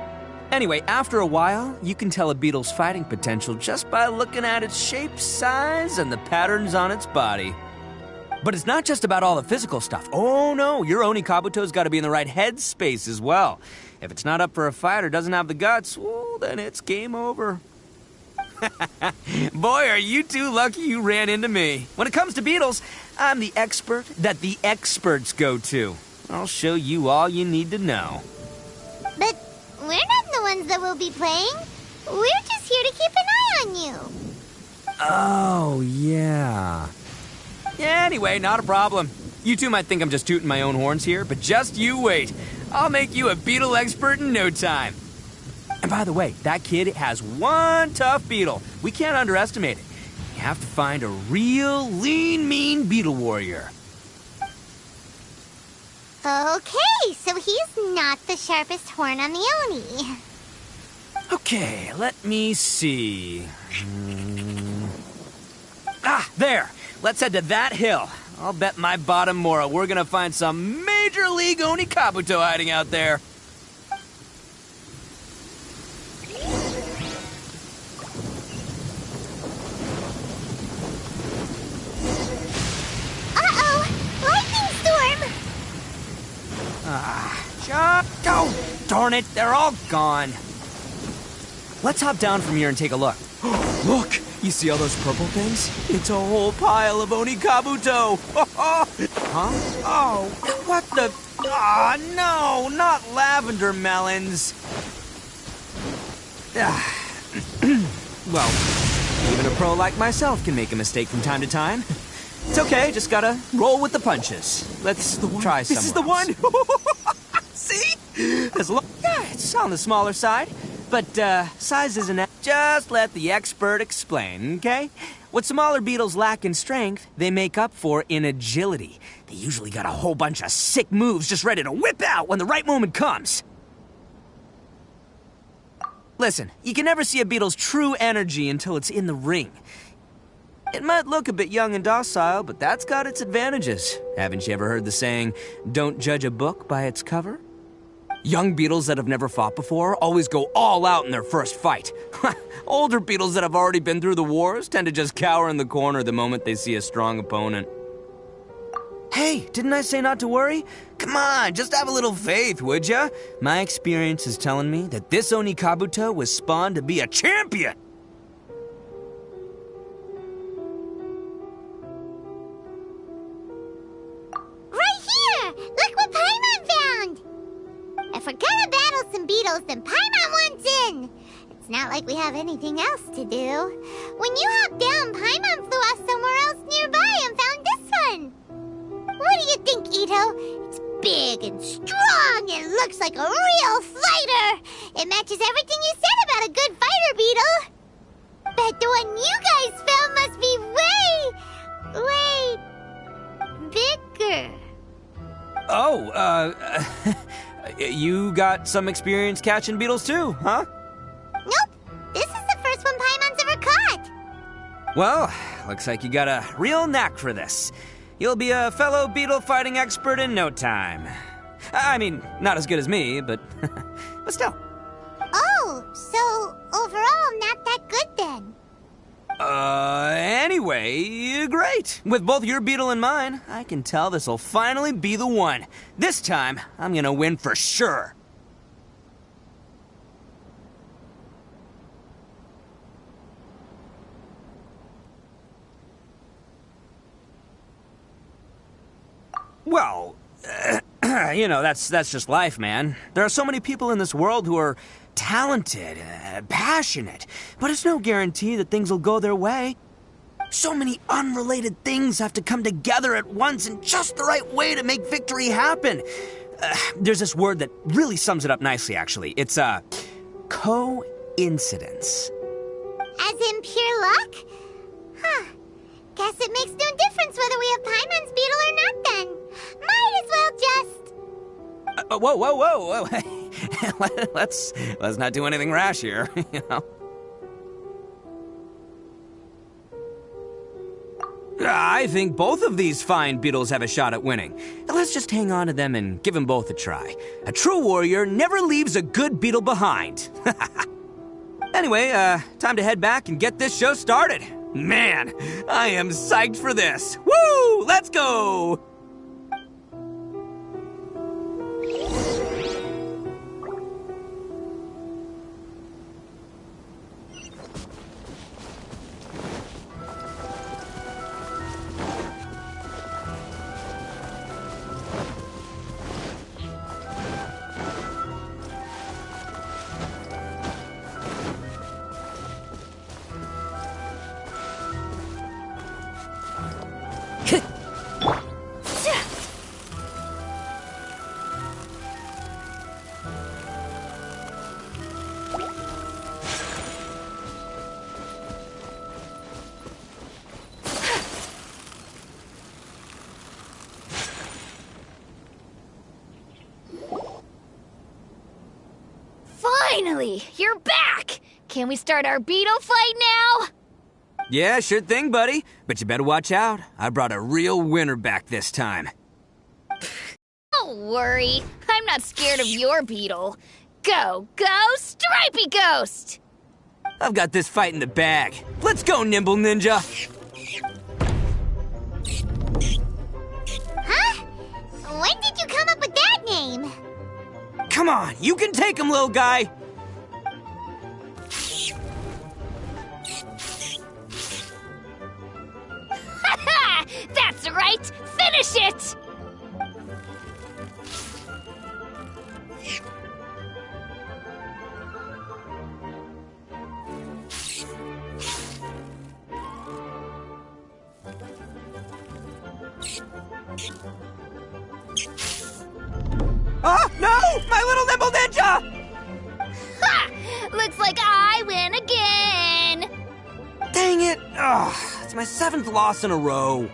Anyway, after a while, you can tell a beetle's fighting potential just by looking at its shape, size, and the patterns on its body. But it's not just about all the physical stuff. Oh no, your Oni Kabuto's got to be in the right headspace as well. If it's not up for a fight or doesn't have the guts, well, then it's game over. Boy, are you two lucky you ran into me. When it comes to beetles, I'm the expert that the experts go to. I'll show you all you need to know. But we're not the ones that will be playing. We're just here to keep an eye on you. Oh, yeah. Yeah, anyway, not a problem. You two might think I'm just tooting my own horns here, but just you wait. I'll make you a beetle expert in no time. And by the way, that kid has one tough beetle. We can't underestimate it. You have to find a real lean, mean beetle warrior. Okay, so he's not the sharpest horn on the Oni. Okay, let me see. Ah, there! Let's head to that hill. I'll bet my bottom Mora we're gonna find some Major League Oni Kabuto hiding out there. Oh, darn it, they're all gone. Let's hop down from here and take a look. Look, you see all those purple things? It's a whole pile of Oni Kabuto. Huh? Oh, what the? Ah, no, not lavender melons. Well, even a pro like myself can make a mistake from time to time. It's okay, just gotta roll with the punches. Let's try some. This is the one. See? Yeah, it's on the smaller side, but size isn't that. Just let the expert explain, okay? What smaller beetles lack in strength, they make up for in agility. They usually got a whole bunch of sick moves just ready to whip out when the right moment comes. Listen, you can never see a beetle's true energy until it's in the ring. It might look a bit young and docile, but that's got its advantages. Haven't you ever heard the saying, don't judge a book by its cover? Young beetles that have never fought before always go all out in their first fight. Older beetles that have already been through the wars tend to just cower in the corner the moment they see a strong opponent. Hey, didn't I say not to worry? Come on, just have a little faith, would ya? My experience is telling me that this Oni Kabuto was spawned to be a champion. If we're gonna battle some beetles, then Paimon wants in! It's not like we have anything else to do. When you hopped down, Paimon flew off somewhere else nearby and found this one! What do you think, Itto? It's big and strong and looks like a real fighter! It matches everything you said about a good fighter beetle! Bet the one you guys found must be bigger. Oh, you got some experience catching beetles too, huh? Nope. This is the first one Paimon's ever caught. Well, looks like you got a real knack for this. You'll be a fellow beetle fighting expert in no time. I mean, not as good as me, but still. Oh, so overall not that good then. Anyway, great. With both your beetle and mine, I can tell this'll finally be the one. This time, I'm gonna win for sure. Well, You know, that's just life, man. There are so many people in this world who are talented, passionate, but it's no guarantee that things will go their way. So many unrelated things have to come together at once in just the right way to make victory happen. There's this word that really sums it up nicely, actually. It's, coincidence. As in pure luck? Huh. Guess it makes no difference whether we have Paimon's beetle or not then. Might as well just... Whoa. let's not do anything rash here, you know? I think both of these fine beetles have a shot at winning. Let's just hang on to them and give them both a try. A true warrior never leaves a good beetle behind. Anyway, time to head back and get this show started. Man, I am psyched for this. Woo! Let's go! Finally, you're back! Can we start our beetle fight now? Yeah, sure thing, buddy. But you better watch out. I brought a real winner back this time. Don't worry. I'm not scared of your beetle. Go, Stripey Ghost! I've got this fight in the bag. Let's go, Nimble Ninja! Huh? When did you come up with that name? Come on, you can take him, little guy! That's right! Finish it! Ah, no! My little Nimble Ninja! Ha! Looks like I win again! Dang it! Ugh, it's my 7th loss in a row.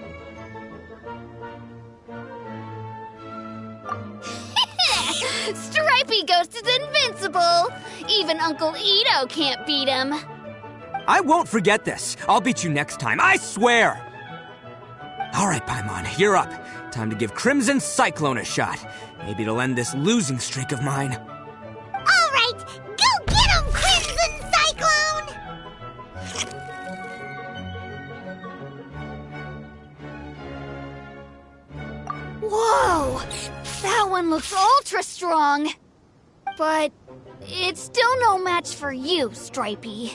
Stripey Ghost is invincible! Even Uncle Itto can't beat him. I won't forget this. I'll beat you next time, I swear! All right, Paimon, you're up. Time to give Crimson Cyclone a shot. Maybe it'll end this losing streak of mine. All right, go get him, Crimson Cyclone! Whoa! That one looks ultra strong. But it's still no match for you, Stripey.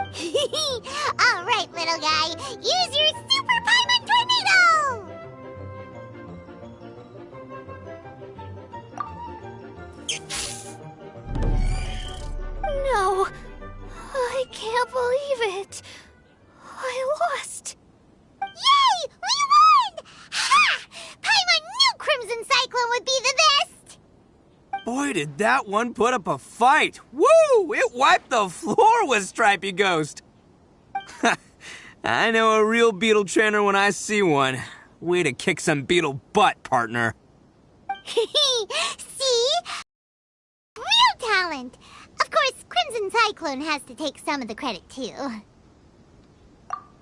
All right, little guy, use your Super Paimon Tornado! No, I can't believe it. I lost. Yay! We won! Ha! Paimon knew Crimson Cyclone would be the best! Boy, did that one put up a fight. Woo! It wiped the floor with Stripey Ghost. I know a real beetle trainer when I see one. Way to kick some beetle butt, partner. See? Real talent! Of course, Crimson Cyclone has to take some of the credit, too.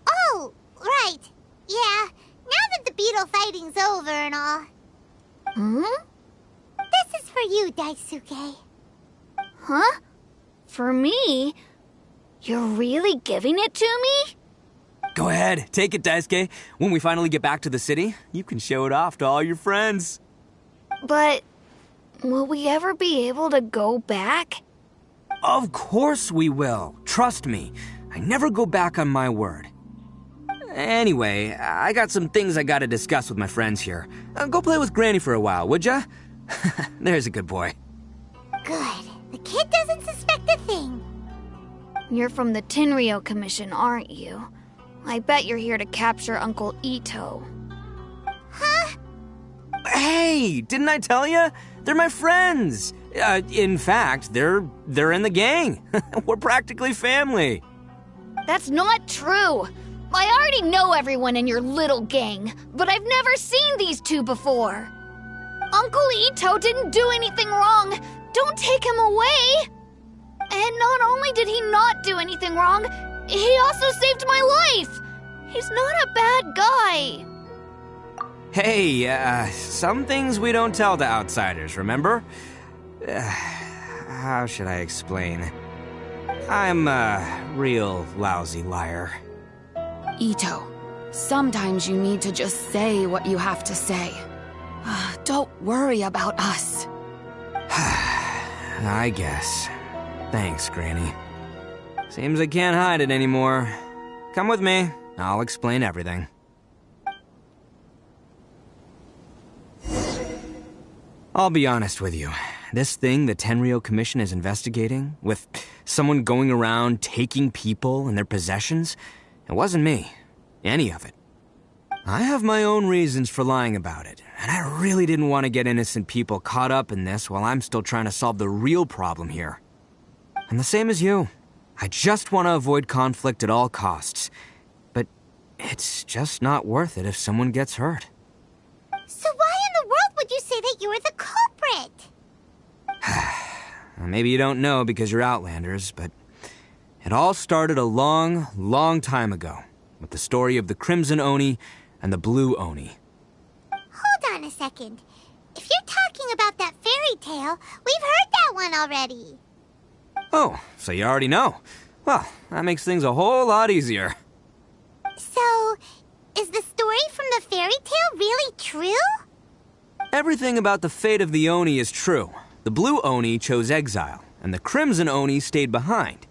Oh, right. Yeah, now that the beetle fighting's over and all. Hmm? This is for you, Daisuke. Huh? For me? You're really giving it to me? Go ahead, take it, Daisuke. When we finally get back to the city, you can show it off to all your friends. But will we ever be able to go back? Of course we will. Trust me. I never go back on my word. Anyway, I got some things I gotta discuss with my friends here. Go play with Granny for a while, would ya? There's a good boy. Good. The kid doesn't suspect a thing. You're from the Tenryou Commission, aren't you? I bet you're here to capture Uncle Itto. Huh? Hey, didn't I tell ya? They're my friends. In fact, they're in the gang. We're practically family. That's not true. I already know everyone in your little gang, but I've never seen these two before. Uncle Itto didn't do anything wrong. Don't take him away. And not only did he not do anything wrong, he also saved my life. He's not a bad guy. Hey, some things we don't tell to outsiders, remember? How should I explain? I'm a real lousy liar. Itto, sometimes you need to just say what you have to say. Don't worry about us. I guess. Thanks, Granny. Seems I can't hide it anymore. Come with me. I'll explain everything. I'll be honest with you. This thing the Tenryou Commission is investigating, with someone going around taking people and their possessions, it wasn't me. Any of it. I have my own reasons for lying about it, and I really didn't want to get innocent people caught up in this while I'm still trying to solve the real problem here. I'm the same as you. I just want to avoid conflict at all costs. But it's just not worth it if someone gets hurt. So why in the world would you say that you were the culprit? Maybe you don't know because you're Outlanders, but it all started a long, long time ago with the story of the Crimson Oni and the Blue Oni. Hold on a second. If you're talking about that fairy tale, we've heard that one already. Oh, so you already know. Well, that makes things a whole lot easier. So, is the story from the fairy tale really true? Everything about the fate of the Oni is true. The Blue Oni chose exile, and the Crimson Oni stayed behind.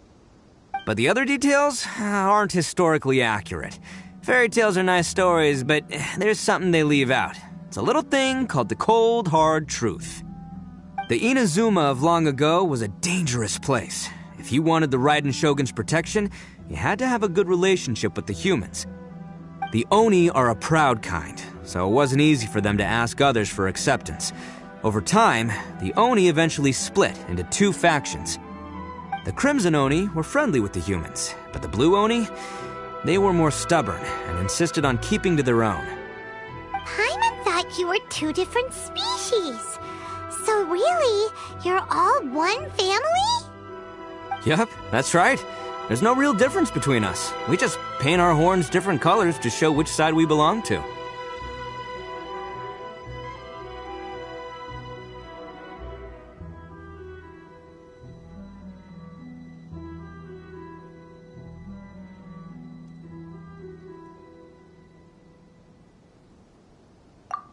But the other details aren't historically accurate. Fairy tales are nice stories, but there's something they leave out. It's a little thing called the cold, hard truth. The Inazuma of long ago was a dangerous place. If you wanted the Raiden Shogun's protection, you had to have a good relationship with the humans. The Oni are a proud kind, so it wasn't easy for them to ask others for acceptance. Over time, the Oni eventually split into two factions. The Crimson Oni were friendly with the humans, but the Blue Oni, they were more stubborn and insisted on keeping to their own. Paimon thought you were two different species. So really, you're all one family? Yep, that's right. There's no real difference between us. We just paint our horns different colors to show which side we belong to.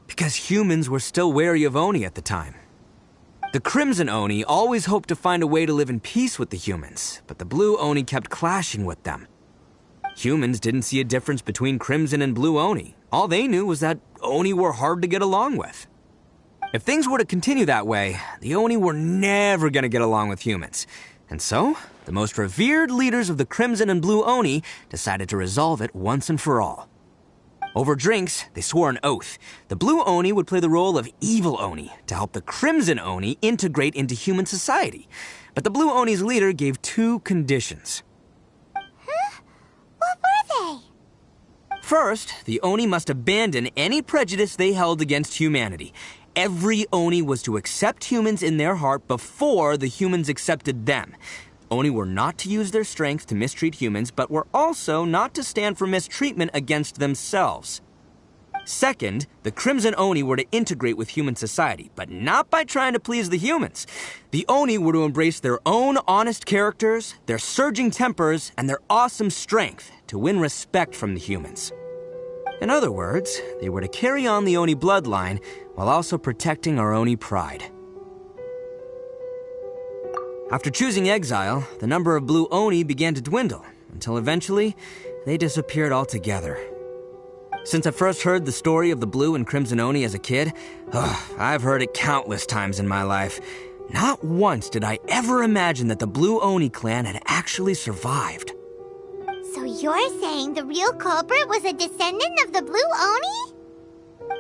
Because humans were still wary of Oni at the time. The Crimson Oni always hoped to find a way to live in peace with the humans, but the Blue Oni kept clashing with them. Humans didn't see a difference between Crimson and Blue Oni. All they knew was that Oni were hard to get along with. If things were to continue that way, the Oni were never going to get along with humans. And so, the most revered leaders of the Crimson and Blue Oni decided to resolve it once and for all. Over drinks, they swore an oath. The Blue Oni would play the role of evil Oni to help the Crimson Oni integrate into human society. But the Blue Oni's leader gave two conditions. Huh? What were they? First, the Oni must abandon any prejudice they held against humanity. Every Oni was to accept humans in their heart before the humans accepted them. Oni were not to use their strength to mistreat humans, but were also not to stand for mistreatment against themselves. Second, the Crimson Oni were to integrate with human society, but not by trying to please the humans. The Oni were to embrace their own honest characters, their surging tempers, and their awesome strength to win respect from the humans. In other words, they were to carry on the Oni bloodline while also protecting our Oni pride. After choosing exile, the number of Blue Oni began to dwindle, until eventually, they disappeared altogether. Since I first heard the story of the Blue and Crimson Oni as a kid, I've heard it countless times in my life. Not once did I ever imagine that the Blue Oni clan had actually survived. So you're saying the real culprit was a descendant of the Blue Oni?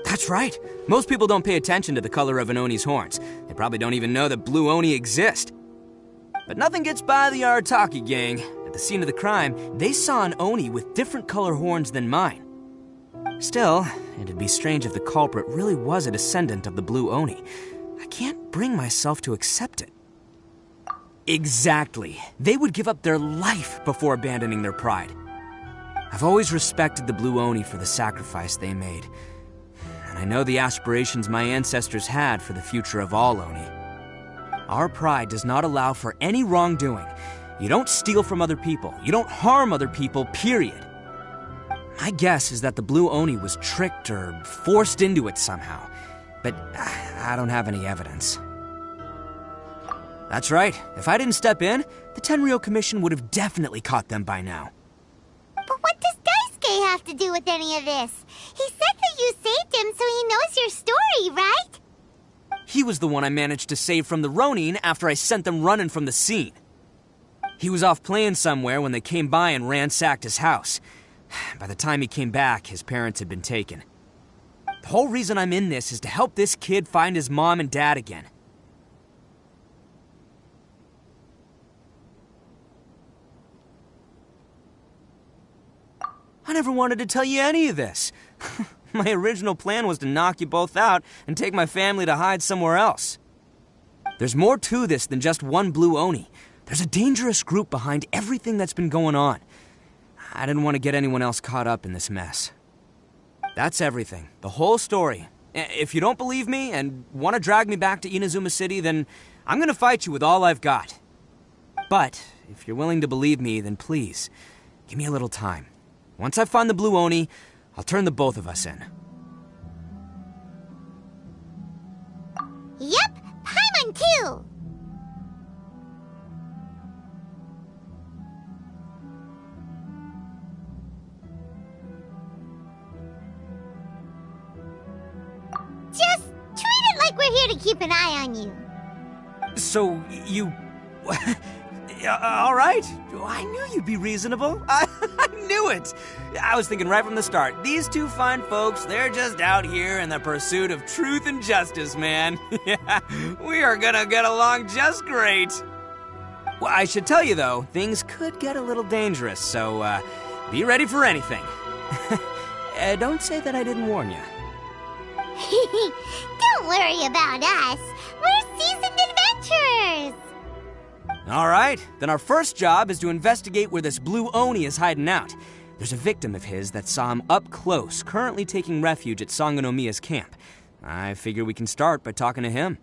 That's right. Most people don't pay attention to the color of an Oni's horns. They probably don't even know that Blue Oni exist. But nothing gets by the Arataki gang. At the scene of the crime, they saw an Oni with different color horns than mine. Still, it'd be strange if the culprit really was a descendant of the Blue Oni. I can't bring myself to accept it. Exactly. They would give up their life before abandoning their pride. I've always respected the Blue Oni for the sacrifice they made. And I know the aspirations my ancestors had for the future of all Oni. Our pride does not allow for any wrongdoing. You don't steal from other people. You don't harm other people, period. My guess is that the Blue Oni was tricked or forced into it somehow. But I don't have any evidence. That's right. If I didn't step in, the Tenryou Commission would have definitely caught them by now. But what does Daisuke have to do with any of this? He said that you saved him so he knows your story, right? He was the one I managed to save from the Ronin after I sent them running from the scene. He was off playing somewhere when they came by and ransacked his house. By the time he came back, his parents had been taken. The whole reason I'm in this is to help this kid find his mom and dad again. I never wanted to tell you any of this. My original plan was to knock you both out and take my family to hide somewhere else. There's more to this than just one Blue Oni. There's a dangerous group behind everything that's been going on. I didn't want to get anyone else caught up in this mess. That's everything. The whole story. If you don't believe me and want to drag me back to Inazuma City, then I'm going to fight you with all I've got. But if you're willing to believe me, then please, give me a little time. Once I find the Blue Oni, I'll turn the both of us in. Yep, Paimon too! Just treat it like we're here to keep an eye on you. So, you... all right. I knew you'd be reasonable. I knew it. I was thinking right from the start, these two fine folks, they're just out here in the pursuit of truth and justice, man. Yeah, we are gonna get along just great. Well, I should tell you, though, things could get a little dangerous, so be ready for anything. Don't say that I didn't warn you. Don't worry about us. We're seasoned adventurers. All right, then our first job is to investigate where this Blue Oni is hiding out. There's a victim of his that saw him up close, currently taking refuge at Sangonomiya's camp. I figure we can start by talking to him.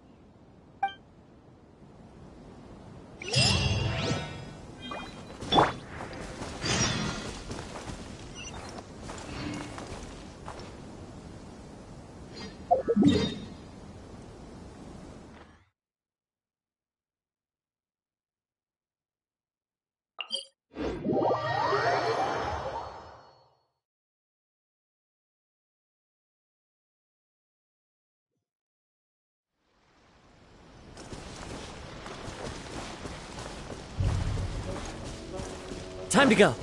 Time to go.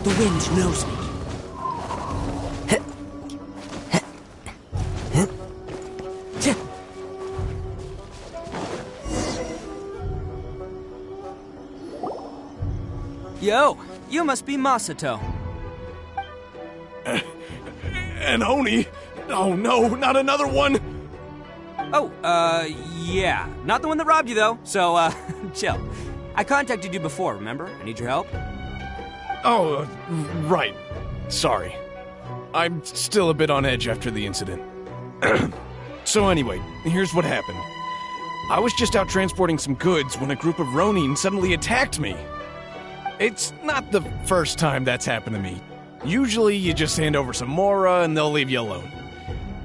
The wind knows me. Yo, you must be Masato. An Oni? Oh no, not another one! Oh, yeah. Not the one that robbed you, though, so, chill. I contacted you before, remember? I need your help. Oh, right. Sorry. I'm still a bit on edge after the incident. So anyway, here's what happened. I was just out transporting some goods when a group of Ronin suddenly attacked me. It's not the first time that's happened to me. Usually you just hand over some Mora and they'll leave you alone.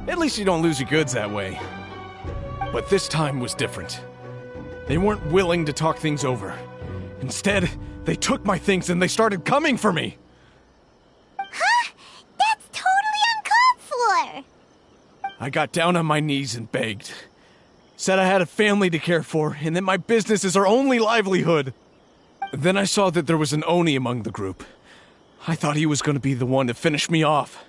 At least you don't lose your goods that way. But this time was different. They weren't willing to talk things over. Instead, they took my things and they started coming for me. Huh? That's totally uncalled for! I got down on my knees and begged. Said I had a family to care for, and that my business is our only livelihood. Then I saw that there was an Oni among the group. I thought he was going to be the one to finish me off.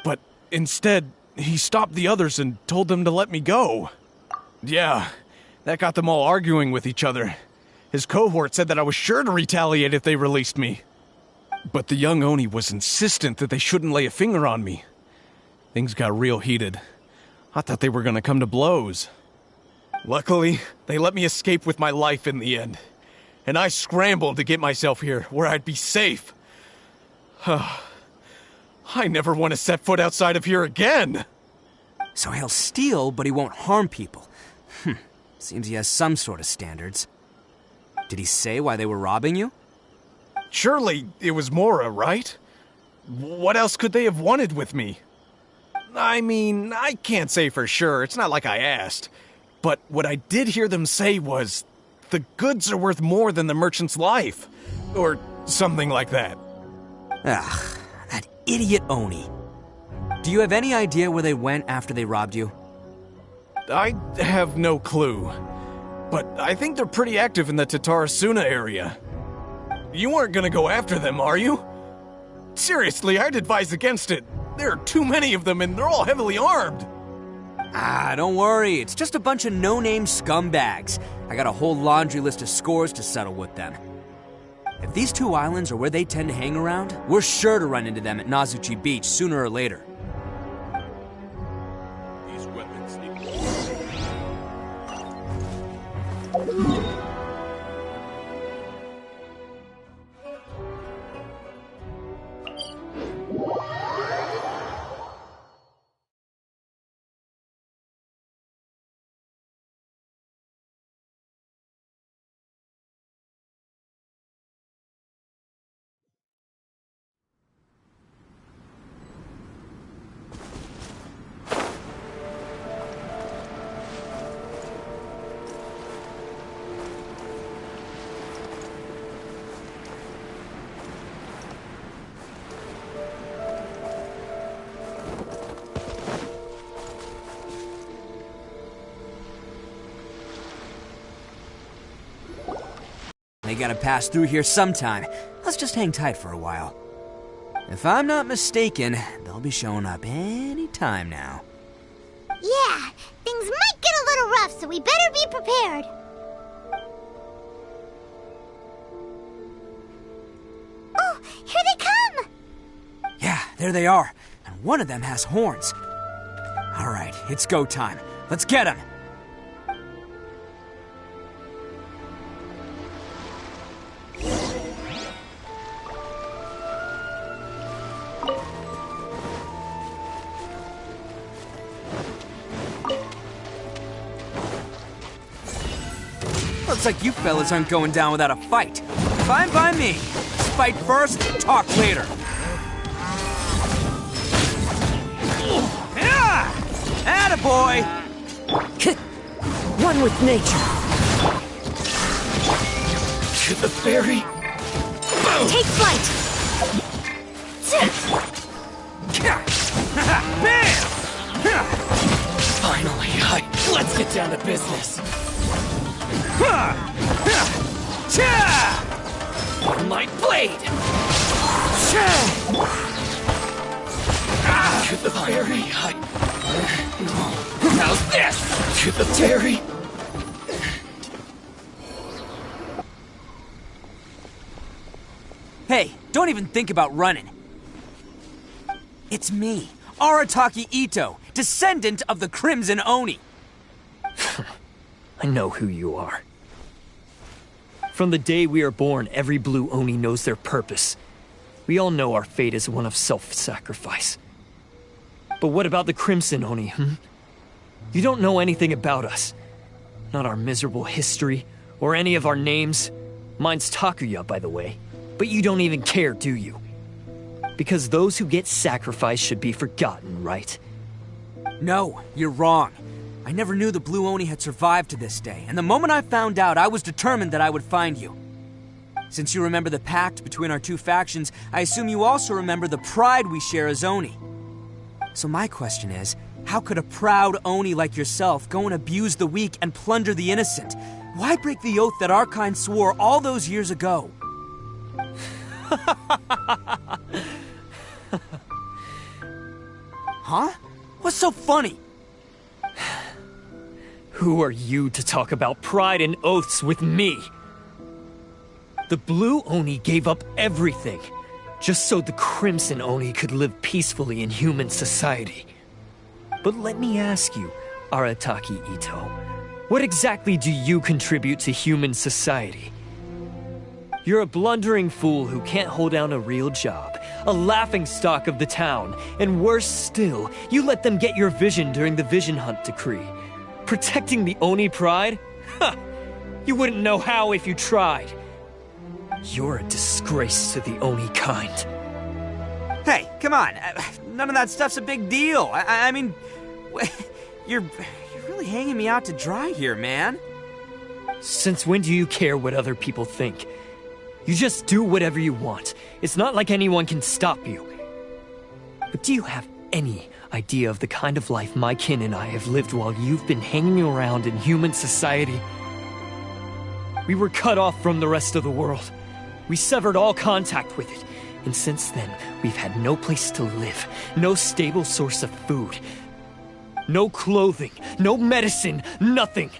But instead, he stopped the others and told them to let me go. Yeah, that got them all arguing with each other. His cohort said that I was sure to retaliate if they released me. But the young Oni was insistent that they shouldn't lay a finger on me. Things got real heated. I thought they were going to come to blows. Luckily, they let me escape with my life in the end. And I scrambled to get myself here, where I'd be safe. I never want to set foot outside of here again! So he'll steal, but he won't harm people. Seems he has some sort of standards. Did he say why they were robbing you? Surely it was Mora, right? What else could they have wanted with me? I mean, I can't say for sure, it's not like I asked. But what I did hear them say was, the goods are worth more than the merchant's life. Or something like that. Ugh, that idiot Oni. Do you have any idea where they went after they robbed you? I have no clue. But I think they're pretty active in the Tatarasuna area. You aren't gonna go after them, are you? Seriously, I'd advise against it. There are too many of them and they're all heavily armed. Don't worry. It's just a bunch of no-name scumbags. I got a whole laundry list of scores to settle with them. If these two islands are where they tend to hang around, we're sure to run into them at Nazuchi Beach sooner or later. These weapons They gotta pass through here sometime. Let's just hang tight for a while. If I'm not mistaken, they'll be showing up any time now. Yeah, things might get a little rough, so we better be prepared. Oh, here they come! Yeah, there they are. And one of them has horns. All right, it's go time. Let's get him! Looks like you fellas aren't going down without a fight. Fine by me. Let's fight first, talk later. Yeah! Attaboy! One with nature. To the ferry. Take flight! Bam! Finally, let's get down to business. My blade! To the ferry. How's this? To the ferry. Hey, don't even think about running. It's me, Arataki Itto, descendant of the Crimson Oni. I know who you are. From the day we are born, every blue Oni knows their purpose. We all know our fate is one of self-sacrifice. But what about the Crimson Oni, You don't know anything about us. Not our miserable history, or any of our names. Mine's Takuya, by the way. But you don't even care, do you? Because those who get sacrificed should be forgotten, right? No, you're wrong. I never knew the Blue Oni had survived to this day, and the moment I found out, I was determined that I would find you. Since you remember the pact between our two factions, I assume you also remember the pride we share as Oni. So my question is, how could a proud Oni like yourself go and abuse the weak and plunder the innocent? Why break the oath that our kind swore all those years ago? Huh? What's so funny? Who are you to talk about pride and oaths with me? The Blue Oni gave up everything, just so the Crimson Oni could live peacefully in human society. But let me ask you, Arataki Itto, what exactly do you contribute to human society? You're a blundering fool who can't hold down a real job, a laughingstock of the town, and worse still, you let them get your vision during the Vision Hunt decree. Protecting the Oni pride? Ha! You wouldn't know how if you tried. You're a disgrace to the Oni kind. Hey, come on. None of that stuff's a big deal. I mean, you're really hanging me out to dry here, man. Since when do you care what other people think? You just do whatever you want. It's not like anyone can stop you. But do you have any idea of the kind of life my kin and I have lived while you've been hanging around in human society? We were cut off from the rest of the world. We severed all contact with it. And since then, we've had no place to live, no stable source of food, no clothing, no medicine, nothing.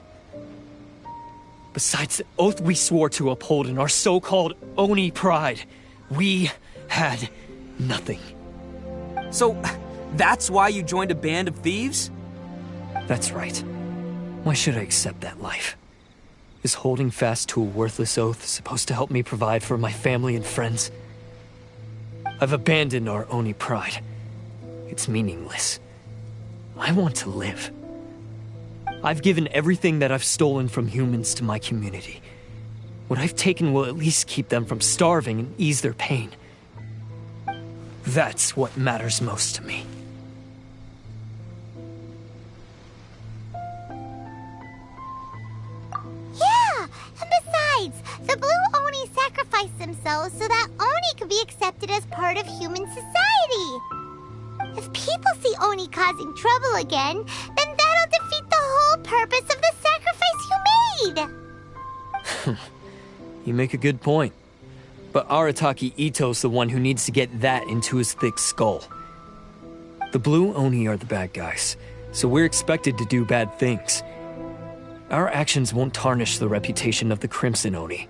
Besides the oath we swore to uphold in our so-called Oni pride, we had nothing. So, that's why you joined a band of thieves? That's right. Why should I accept that life? Is holding fast to a worthless oath supposed to help me provide for my family and friends? I've abandoned our Oni pride. It's meaningless. I want to live. I've given everything that I've stolen from humans to my community. What I've taken will at least keep them from starving and ease their pain. That's what matters most to me. Yeah, and besides, the Blue Oni sacrificed themselves so that Oni could be accepted as part of human society. If people see Oni causing trouble again, then that'll defeat the whole purpose of the sacrifice you made! You make a good point. But Arataki Itto's the one who needs to get that into his thick skull. The Blue Oni are the bad guys, so we're expected to do bad things. Our actions won't tarnish the reputation of the Crimson Oni.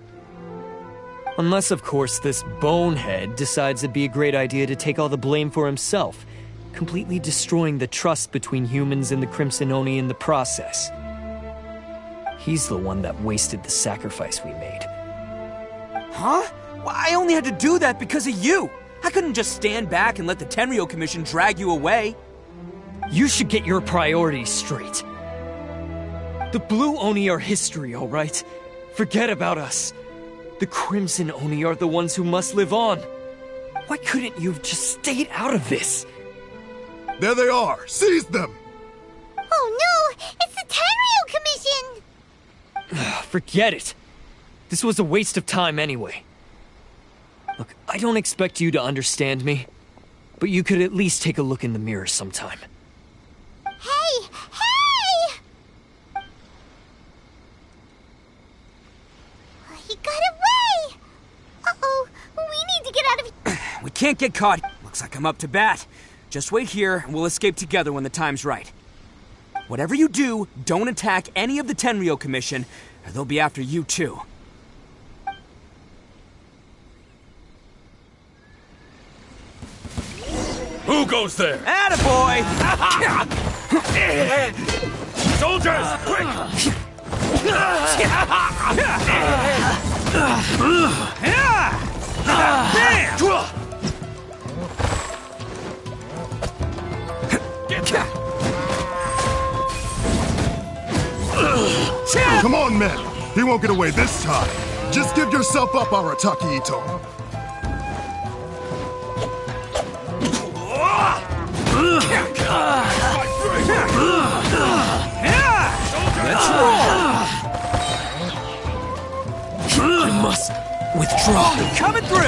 Unless, of course, this bonehead decides it'd be a great idea to take all the blame for himself, completely destroying the trust between humans and the Crimson Oni in the process. He's the one that wasted the sacrifice we made. Huh? Well, I only had to do that because of you! I couldn't just stand back and let the Tenryo Commission drag you away. You should get your priorities straight. The Blue Oni are history, alright? Forget about us. The Crimson Oni are the ones who must live on. Why couldn't you have just stayed out of this? There they are! Seize them! Oh no! It's the Tenryo Commission! Forget it. This was a waste of time anyway. Look, I don't expect you to understand me, but you could at least take a look in the mirror sometime. Hey! Hey! He got away! Uh-oh, we need to get out of here. We can't get caught. Looks like I'm up to bat. Just wait here, and we'll escape together when the time's right. Whatever you do, don't attack any of the Tenryo Commission, or they'll be after you too. Who goes there? Attaboy! Soldiers, quick! Come on, men! He won't get away this time. Just give yourself up, Arataki Itto. Strong, coming through!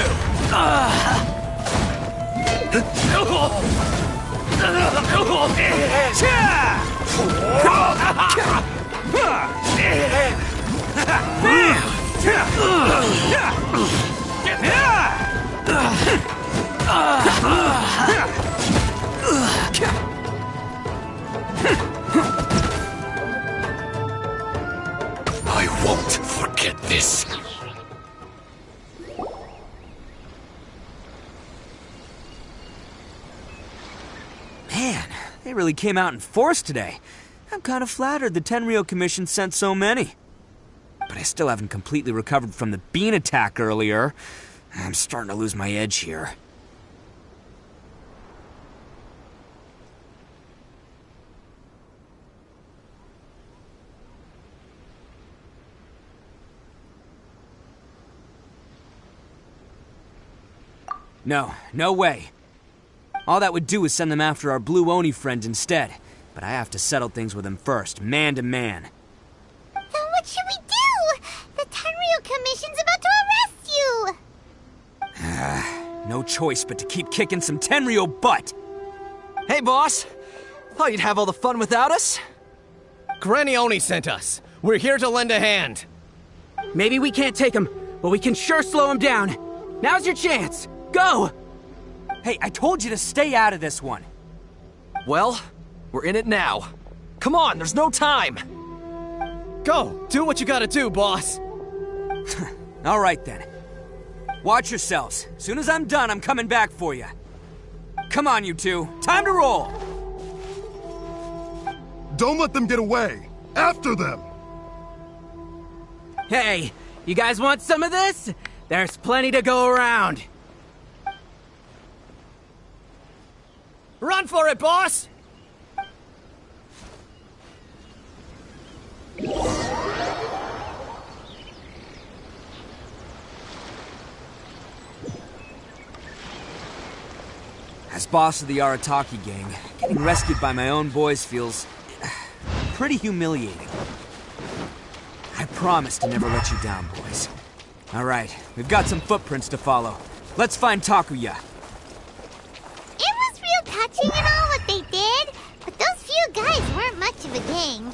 I won't forget this. Man, they really came out in force today. I'm kind of flattered the Tenryo Commission sent so many. But I still haven't completely recovered from the bean attack earlier. I'm starting to lose my edge here. No way. All that would do is send them after our blue Oni friend instead. But I have to settle things with him first, man to man. Then what should we do? The Tenryo Commission's about to arrest you! No choice but to keep kicking some Tenryo butt! Hey, boss! Thought you'd have all the fun without us? Granny Oni sent us. We're here to lend a hand. Maybe we can't take him, but we can sure slow him down. Now's your chance! Go! Hey, I told you to stay out of this one. Well, we're in it now. Come on, there's no time! Go! Do what you gotta do, boss! All right, then. Watch yourselves. As soon as I'm done, I'm coming back for you. Come on, you two. Time to roll! Don't let them get away! After them! Hey, you guys want some of this? There's plenty to go around. Run for it, boss! As boss of the Arataki gang, getting rescued by my own boys feels pretty humiliating. I promise to never let you down, boys. All right, we've got some footprints to follow. Let's find Takuya. It was real touching and all what they did, but those few guys weren't much of a gang.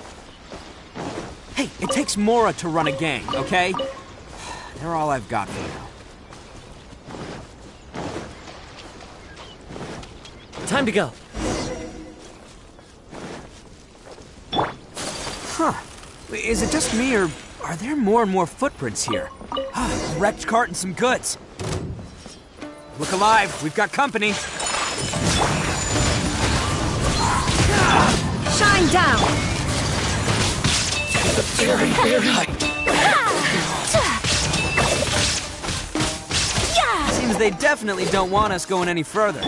Hey, it takes Mora to run a gang, okay? They're all I've got for now. Time to go. Huh. Is it just me, or are there more and more footprints here? A wrecked cart and some goods. Look alive, we've got company. Shine down! Very height. Seems they definitely don't want us going any further.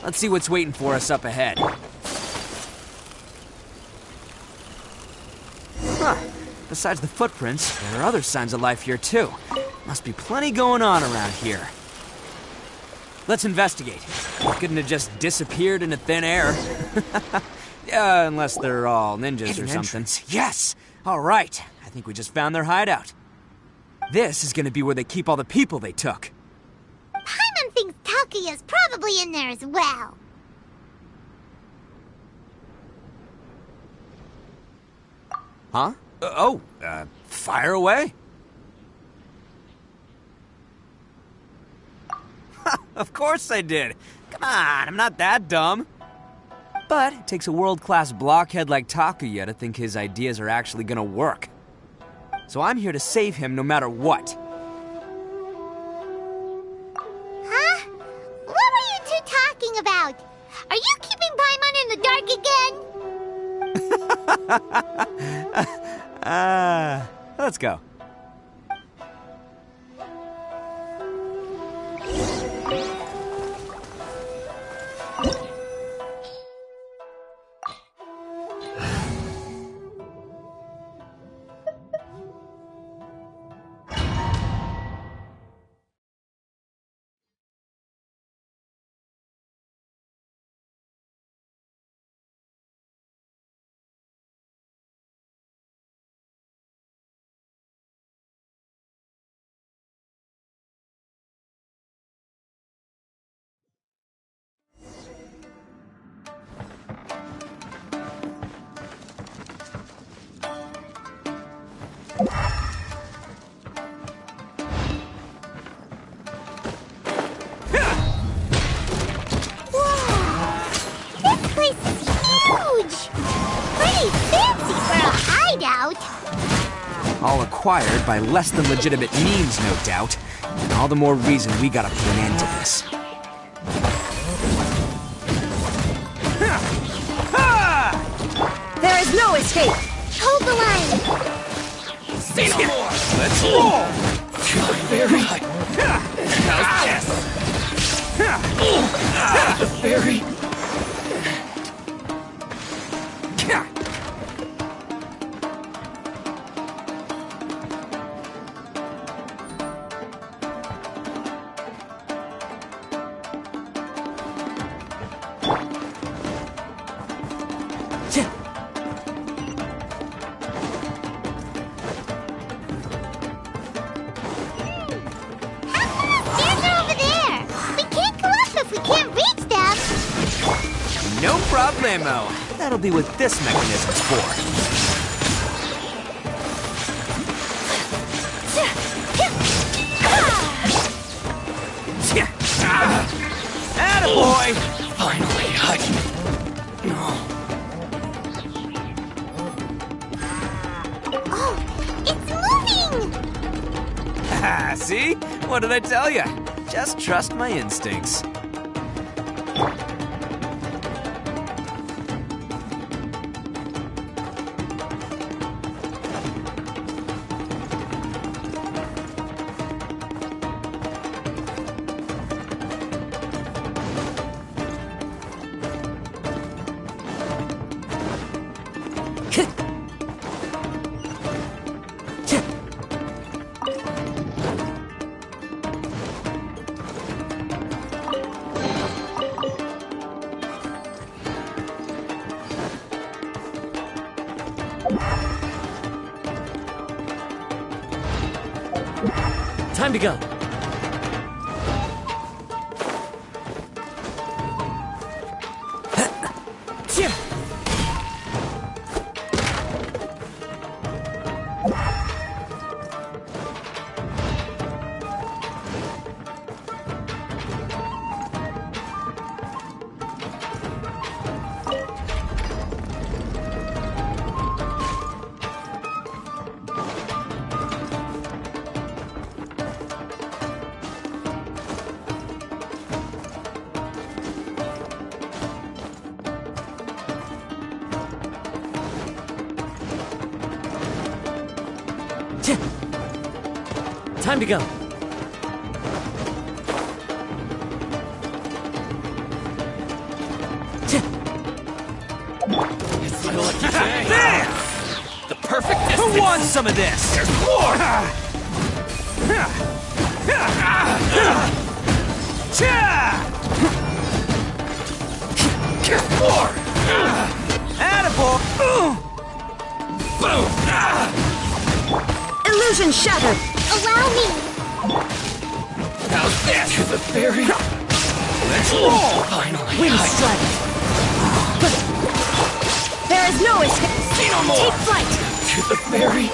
Let's see what's waiting for us up ahead. Huh. Besides the footprints, there are other signs of life here too. Must be plenty going on around here. Let's investigate. Couldn't have just disappeared into thin air. Unless they're all ninjas or something. Yes! Alright, I think we just found their hideout. This is gonna be where they keep all the people they took. Paimon thinks Takuya's probably in there as well. Huh? Fire away. Of course I did. Come on, I'm not that dumb. But it takes a world-class blockhead like Takuya to think his ideas are actually gonna work. So I'm here to save him no matter what. Huh? What were you two talking about? Are you keeping Paimon in the dark again? Let's go. All acquired by less than legitimate means, no doubt. And all the more reason we gotta put an end to this. There is no escape! Hold the line! Say no more! Let's roll! Very high. How's this? The fairy. No problemo. That'll be what this mechanism's for. Attaboy! Finally, Oh, it's moving! See? What did I tell you? Just trust my instincts. Time to go. Time to go. It's my lucky day. There! The perfect distance. Who wants some of this? There's more! More! Attaboy! Boom! Illusion shattered! Allow me! How's this? To the fairy? Let's roll! Finally! Wind strike! There is no escape! See no more! Take flight! To the fairy?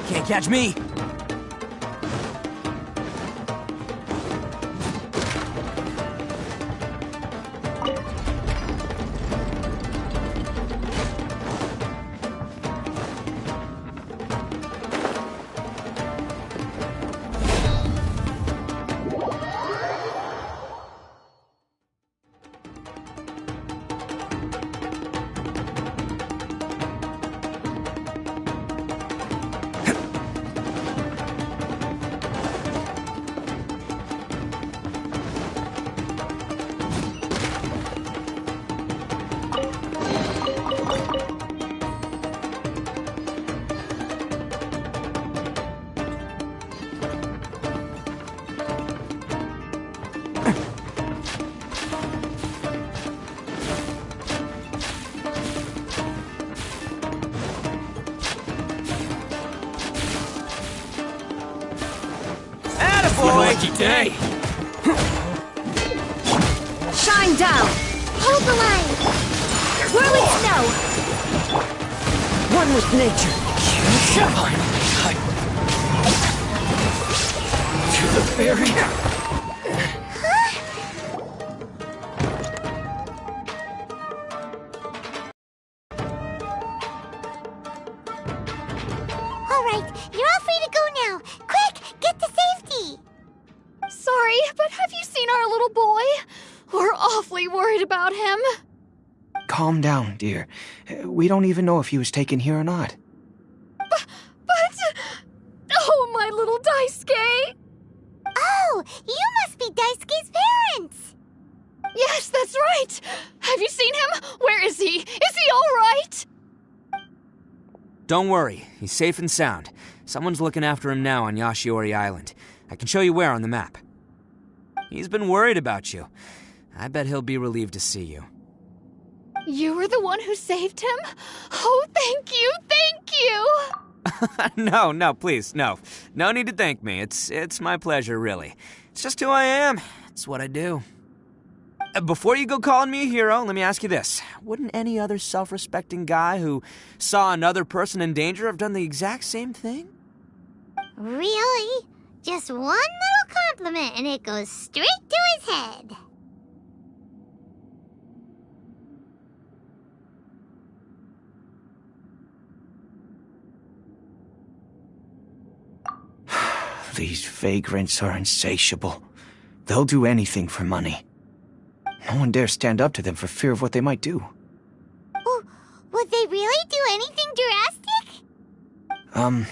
Can't catch me. Lucky day! Shine down! Hold the line! Whirling snow! One with nature. To the very... Alright, you're all free to go now. Quick, get to safety! Sorry, but have you seen our little boy? We're awfully worried about him. Calm down, dear. We don't even know if he was taken here or not. But... Oh, my little Daisuke! Oh, you must be Daisuke's parents! Yes, that's right! Have you seen him? Where is he? Is he all right? Don't worry, he's safe and sound. Someone's looking after him now on Yashiori Island. I can show you where on the map. He's been worried about you. I bet he'll be relieved to see you. You were the one who saved him? Oh, thank you, thank you! No, please, no. No need to thank me. It's my pleasure, really. It's just who I am. It's what I do. Before you go calling me a hero, let me ask you this. Wouldn't any other self-respecting guy who saw another person in danger have done the exact same thing? Really? Just one little compliment and it goes straight to his head. These vagrants are insatiable. They'll do anything for money. No one dares stand up to them for fear of what they might do. Would they really do anything drastic?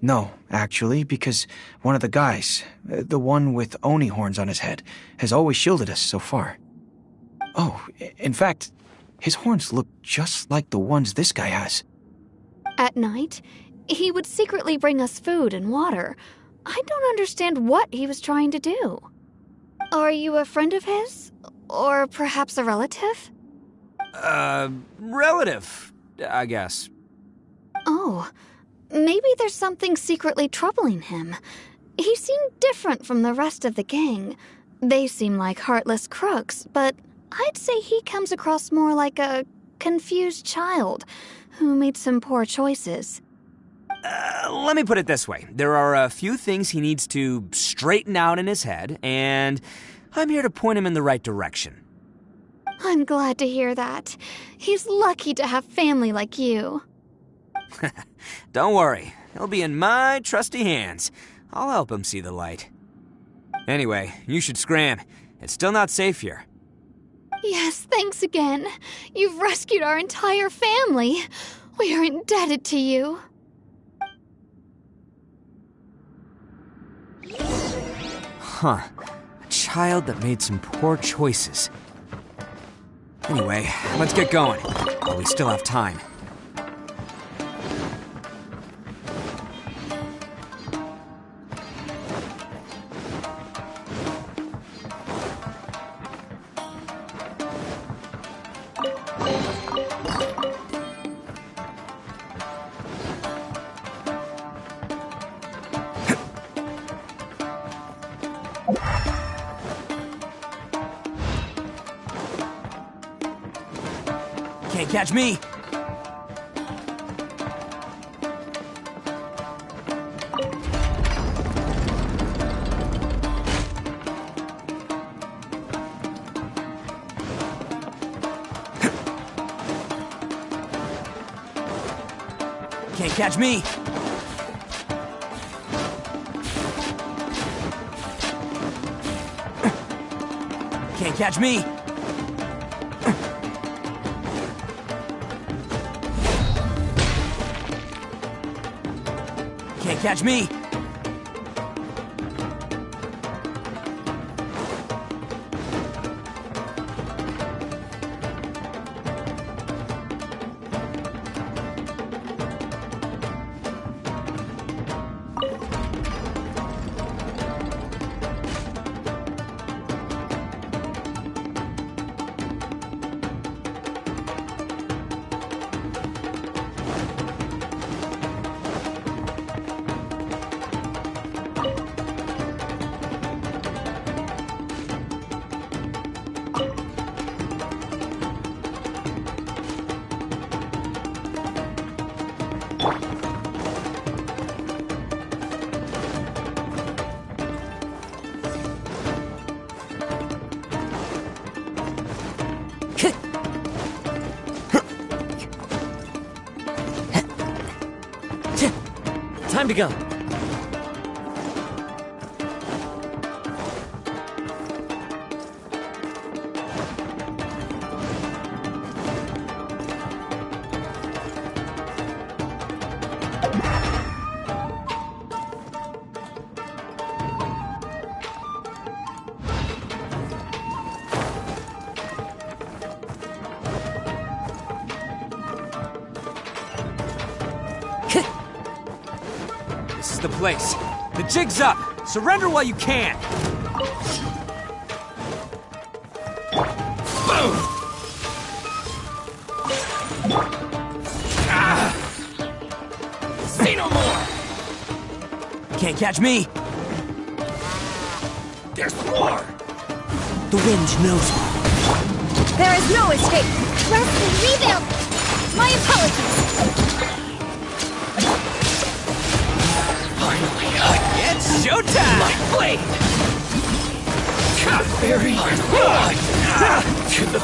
No, actually, because one of the guys, the one with Oni horns on his head, has always shielded us so far. Oh, in fact, his horns look just like the ones this guy has. At night, he would secretly bring us food and water. I don't understand what he was trying to do. Are you a friend of his? Or perhaps a relative? Relative, I guess. Oh, maybe there's something secretly troubling him. He seemed different from the rest of the gang. They seem like heartless crooks, but I'd say he comes across more like a confused child who made some poor choices. Let me put it this way. There are a few things he needs to straighten out in his head, and I'm here to point him in the right direction. I'm glad to hear that. He's lucky to have family like you. Don't worry. He'll be in my trusty hands. I'll help him see the light. Anyway, you should scram. It's still not safe here. Yes, thanks again. You've rescued our entire family. We are indebted to you. Huh. A child that made some poor choices. Anyway, let's get going, while we still have time. Can't catch me! Can't catch me! Can't catch me! Can't catch me! Time to go. The place. The jig's up. Surrender while you can. Boom! Say no more! Can't catch me. There's more. The wind knows me. There is no escape. Rusty, rebuild! My apologies. It's showtime! My blade! Very hard. To the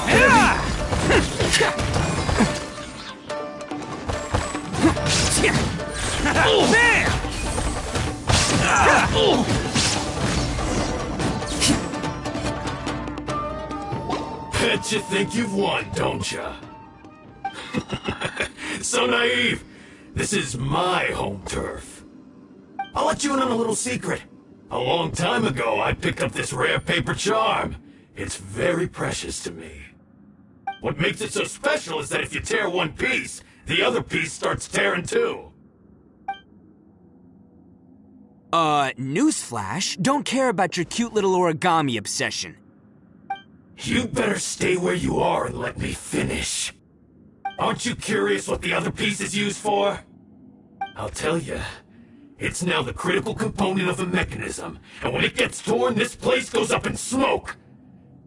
Bet you think you've won, don't ya? So naive. This is my home turf. I'll let you in on a little secret. A long time ago, I picked up this rare paper charm. It's very precious to me. What makes it so special is that if you tear one piece, the other piece starts tearing too. Newsflash, don't care about your cute little origami obsession. You better stay where you are and let me finish. Aren't you curious what the other piece is used for? I'll tell you. It's now the critical component of a mechanism, and when it gets torn, this place goes up in smoke.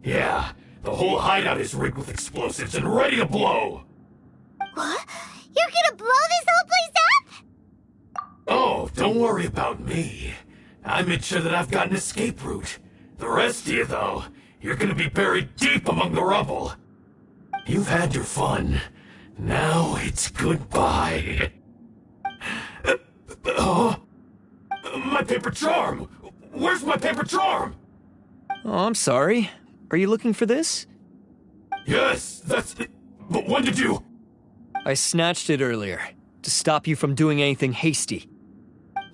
Yeah, the whole hideout is rigged with explosives and ready to blow. What? You're gonna blow this whole place up? Oh, don't worry about me. I made sure that I've got an escape route. The rest of you, though, you're gonna be buried deep among the rubble. You've had your fun. Now it's goodbye. My paper charm! Where's my paper charm? Oh, I'm sorry. Are you looking for this? Yes, that's it. But when did you... I snatched it earlier, to stop you from doing anything hasty.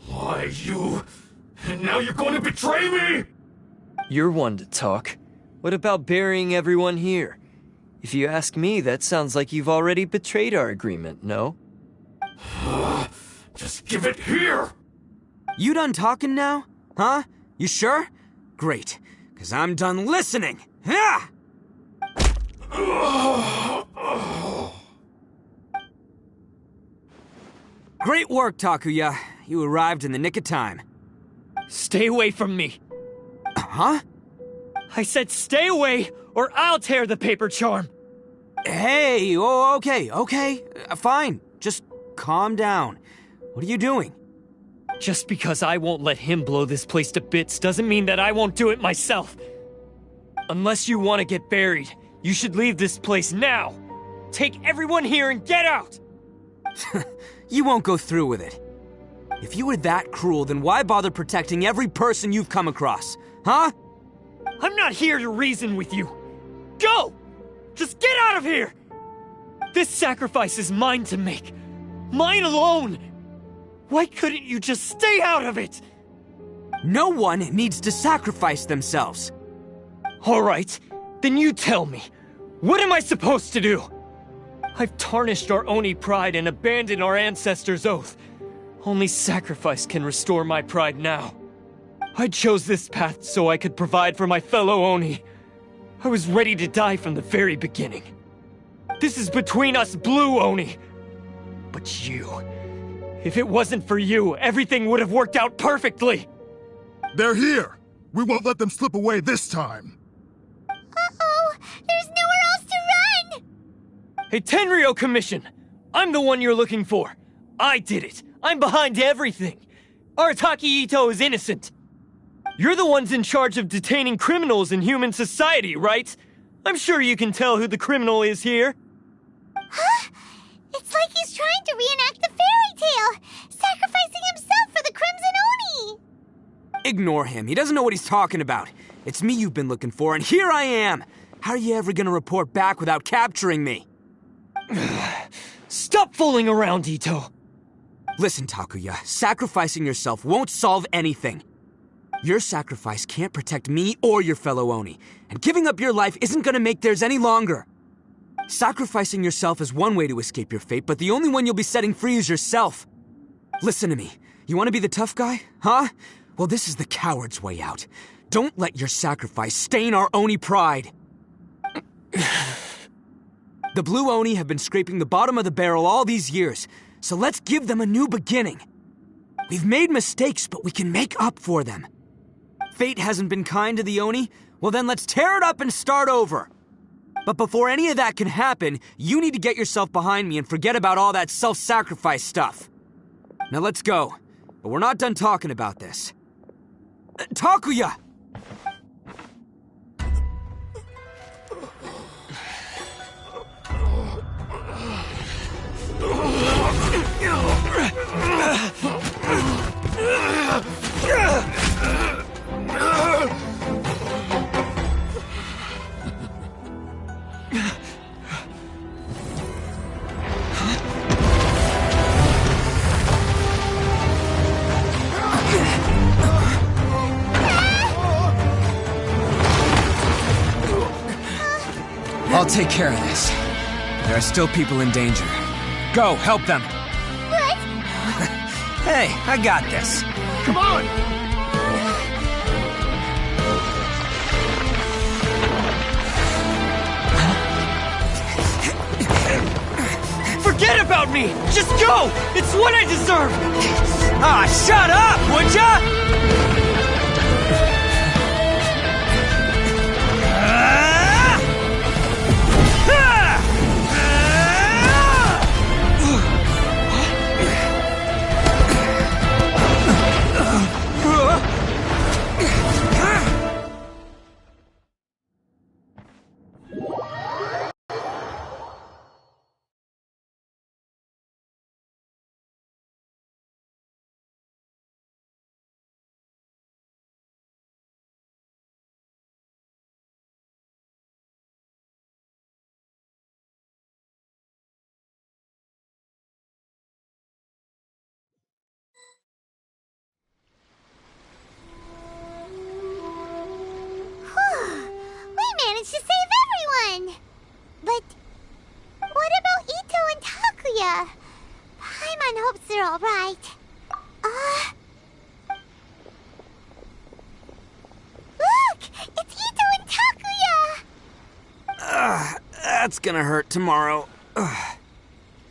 Why, you... And now you're going to betray me? You're one to talk. What about burying everyone here? If you ask me, that sounds like you've already betrayed our agreement, no? Just give it here! You done talking now? Huh? You sure? Great, because I'm done listening. Ah! Great work, Takuya. You arrived in the nick of time. Stay away from me. Huh? I said stay away, or I'll tear the paper charm. Hey, oh, okay. Fine. Just calm down. What are you doing? Just because I won't let him blow this place to bits doesn't mean that I won't do it myself. Unless you want to get buried, you should leave this place now. Take everyone here and get out! You won't go through with it. If you were that cruel, then why bother protecting every person you've come across? Huh? I'm not here to reason with you. Go! Just get out of here! This sacrifice is mine to make. Mine alone! Why couldn't you just stay out of it? No one needs to sacrifice themselves. All right, then you tell me. What am I supposed to do? I've tarnished our Oni pride and abandoned our ancestors' oath. Only sacrifice can restore my pride now. I chose this path so I could provide for my fellow Oni. I was ready to die from the very beginning. This is between us blue Oni. But you... If it wasn't for you, everything would have worked out perfectly! They're here! We won't let them slip away this time! Uh-oh! There's nowhere else to run! Hey, Tenryo Commission! I'm the one you're looking for! I did it! I'm behind everything! Arataki Itto is innocent! You're the ones in charge of detaining criminals in human society, right? I'm sure you can tell who the criminal is here. Huh? It's like he's trying to reenact the fairy tale, sacrificing himself Ignore him. He doesn't know what he's talking about. It's me you've been looking for, and here I am! How are you ever gonna report back without capturing me? Stop fooling around, Itto! Listen, Takuya, sacrificing yourself won't solve anything. Your sacrifice can't protect me or your fellow Oni, and giving up your life isn't gonna make theirs any longer. Sacrificing yourself is one way to escape your fate, but the only one you'll be setting free is yourself. Listen to me. You want to be the tough guy? Huh? Well, this is the coward's way out. Don't let your sacrifice stain our Oni pride. The Blue Oni have been scraping the bottom of the barrel all these years, so let's give them a new beginning. We've made mistakes, but we can make up for them. Fate hasn't been kind to the Oni? Well then let's tear it up and start over. But before any of that can happen, you need to get yourself behind me and forget about all that self-sacrifice stuff. Now let's go. But we're not done talking about this. Takuya! I'll take care of this. There are still people in danger. Go, help them. What? Hey, I got this. Come on! Forget about me! Just go! It's what I deserve! Ah, shut up, would ya? To save everyone! But what about Itto and Takuya? Paimon hopes they're alright. Look! It's Itto and Takuya! That's gonna hurt tomorrow.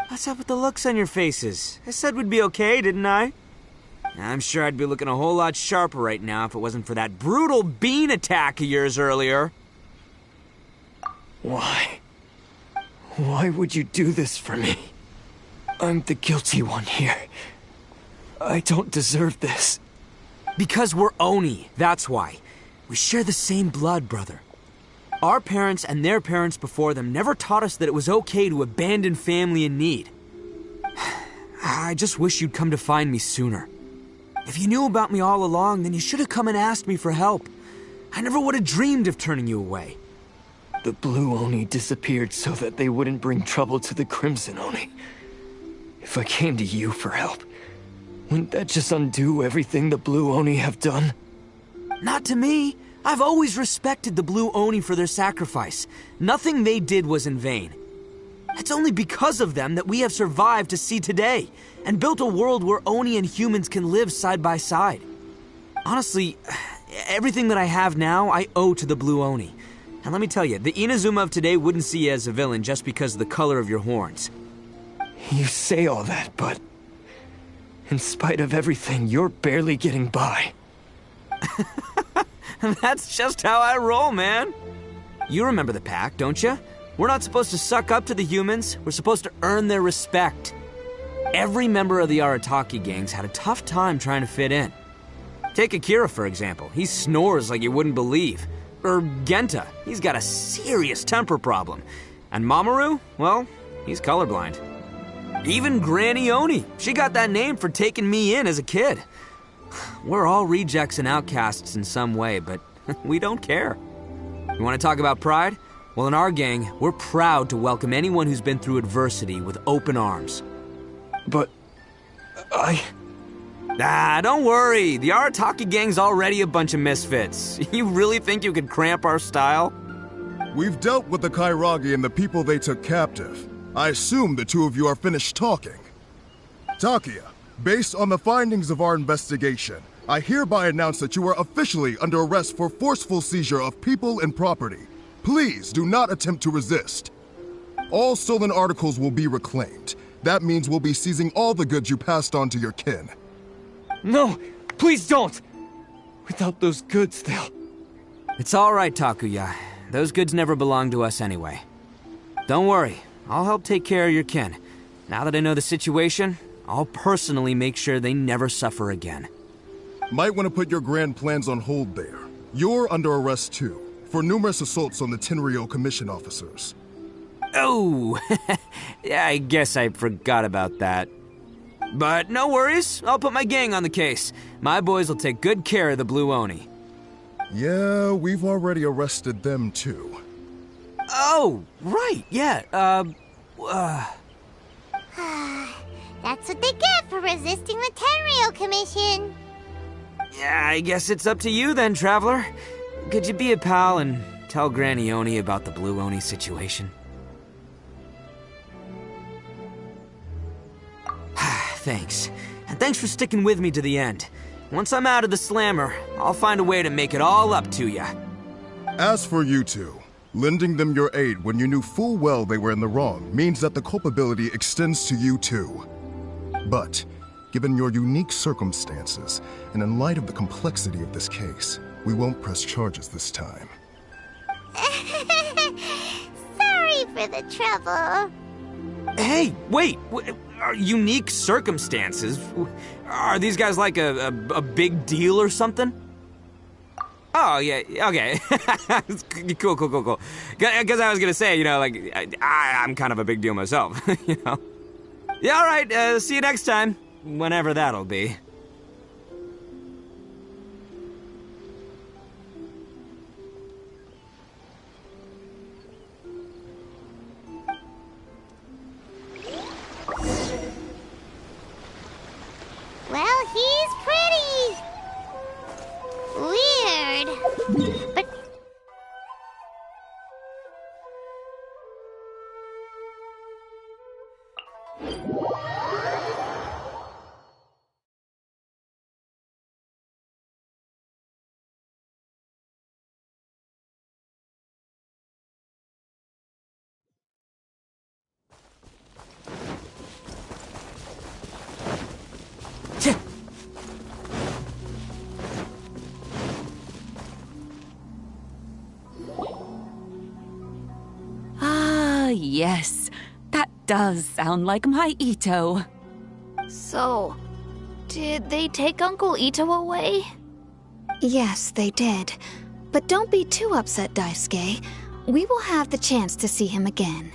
What's up with the looks on your faces? I said we'd be okay, didn't I? I'm sure I'd be looking a whole lot sharper right now if it wasn't for that brutal bean attack of yours earlier. Why? Why would you do this for me? I'm the guilty one here. I don't deserve this. Because we're Oni, that's why. We share the same blood, brother. Our parents and their parents before them never taught us that it was okay to abandon family in need. I just wish you'd come to find me sooner. If you knew about me all along, then you should have come and asked me for help. I never would have dreamed of turning you away. The Blue Oni disappeared so that they wouldn't bring trouble to the Crimson Oni. If I came to you for help, wouldn't that just undo everything the Blue Oni have done? Not to me. I've always respected the Blue Oni for their sacrifice. Nothing they did was in vain. It's only because of them that we have survived to see today, and built a world where Oni and humans can live side by side. Honestly, everything that I have now, I owe to the Blue Oni. And let me tell you, the Inazuma of today wouldn't see you as a villain just because of the color of your horns. You say all that, but in spite of everything, you're barely getting by. That's just how I roll, man. You remember the pack, don't you? We're not supposed to suck up to the humans. We're supposed to earn their respect. Every member of the Arataki gangs had a tough time trying to fit in. Take Akira, for example. He snores like you wouldn't believe. Or Genta, he's got a serious temper problem. And Mamoru, well, he's colorblind. Even Granny Oni, she got that name for taking me in as a kid. We're all rejects and outcasts in some way, but we don't care. You want to talk about pride? Well, in our gang, we're proud to welcome anyone who's been through adversity with open arms. But... don't worry. The Arataki gang's already a bunch of misfits. You really think you could cramp our style? We've dealt with the Kairagi and the people they took captive. I assume the two of you are finished talking. Takia, based on the findings of our investigation, I hereby announce that you are officially under arrest for forceful seizure of people and property. Please do not attempt to resist. All stolen articles will be reclaimed. That means we'll be seizing all the goods you passed on to your kin. No, please don't! Without those goods, they'll... It's all right, Takuya. Those goods never belonged to us anyway. Don't worry, I'll help take care of your kin. Now that I know the situation, I'll personally make sure they never suffer again. Might want to put your grand plans on hold there. You're under arrest too, for numerous assaults on the Tenryou Commission officers. Oh, yeah, I guess I forgot about that. But no worries, I'll put my gang on the case. My boys will take good care of the Blue Oni. Yeah, we've already arrested them too. Oh, right, yeah, That's what they get for resisting the Tenryou Commission. Yeah, I guess it's up to you then, Traveler. Could you be a pal and tell Granny Oni about the Blue Oni situation? Thanks. And thanks for sticking with me to the end. Once I'm out of the slammer, I'll find a way to make it all up to ya. As for you two, lending them your aid when you knew full well they were in the wrong means that the culpability extends to you too. But, given your unique circumstances, and in light of the complexity of this case, we won't press charges this time. Sorry for the trouble. Hey, wait! Unique circumstances? Are these guys like a big deal or something? Oh, yeah, okay. Cool. Because I was gonna say, you know, like, I'm kind of a big deal myself, you know? Yeah, alright, see you next time. Whenever that'll be. Well, he's pretty weird. But yes. That does sound like my Itto. So, did they take Uncle Itto away? Yes, they did. But don't be too upset, Daisuke. We will have the chance to see him again.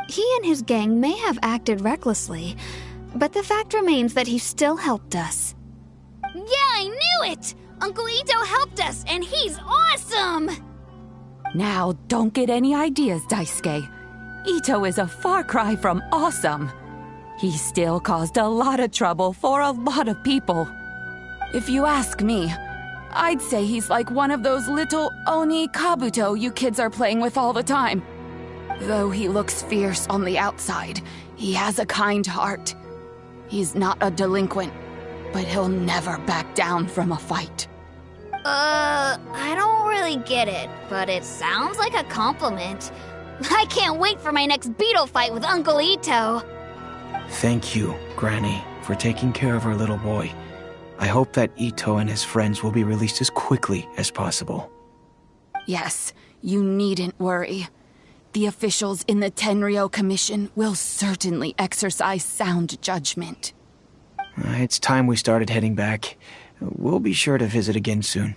He and his gang may have acted recklessly, but the fact remains that he still helped us. Yeah, I knew it! Uncle Itto helped us, and he's awesome! Now, don't get any ideas, Daisuke. Itto is a far cry from awesome. He still caused a lot of trouble for a lot of people. If you ask me, I'd say he's like one of those little Oni Kabuto you kids are playing with all the time. Though he looks fierce on the outside, he has a kind heart. He's not a delinquent, but he'll never back down from a fight. I don't really get it, but it sounds like a compliment. I can't wait for my next beetle fight with Uncle Itto. Thank you, Granny, for taking care of our little boy. I hope that Itto and his friends will be released as quickly as possible. Yes, you needn't worry. The officials in the Tenryou Commission will certainly exercise sound judgment. It's time we started heading back. We'll be sure to visit again soon.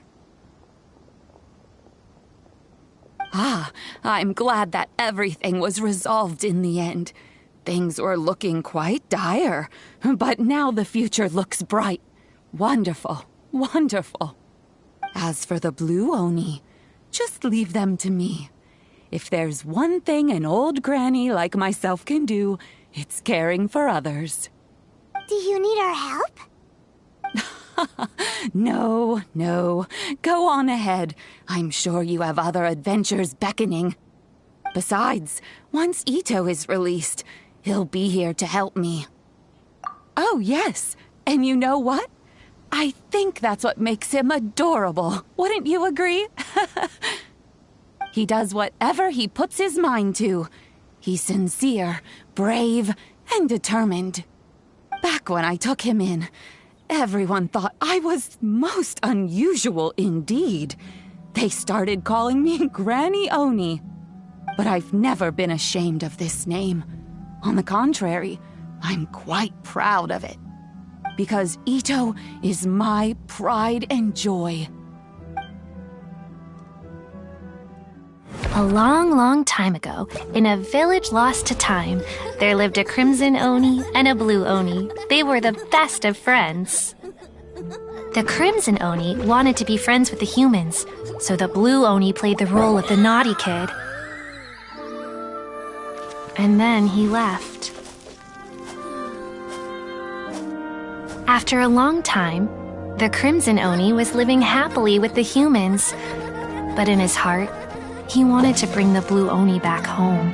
Ah, I'm glad that everything was resolved in the end. Things were looking quite dire, but now the future looks bright. Wonderful, wonderful. As for the blue Oni, just leave them to me. If there's one thing an old granny like myself can do, it's caring for others. Do you need our help? No, no. Go on ahead. I'm sure you have other adventures beckoning. Besides, once Itto is released, he'll be here to help me. Oh, yes. And you know what? I think that's what makes him adorable. Wouldn't you agree? He does whatever he puts his mind to. He's sincere, brave, and determined. Back when I took him in, everyone thought I was most unusual indeed. They started calling me Granny Oni. But I've never been ashamed of this name. On the contrary, I'm quite proud of it. Because Itto is my pride and joy. A long, long time ago, in a village lost to time, there lived a crimson Oni and a blue Oni. They were the best of friends. The crimson Oni wanted to be friends with the humans, so the blue Oni played the role of the naughty kid. And then he left. After a long time, the crimson Oni was living happily with the humans, but in his heart, he wanted to bring the blue Oni back home.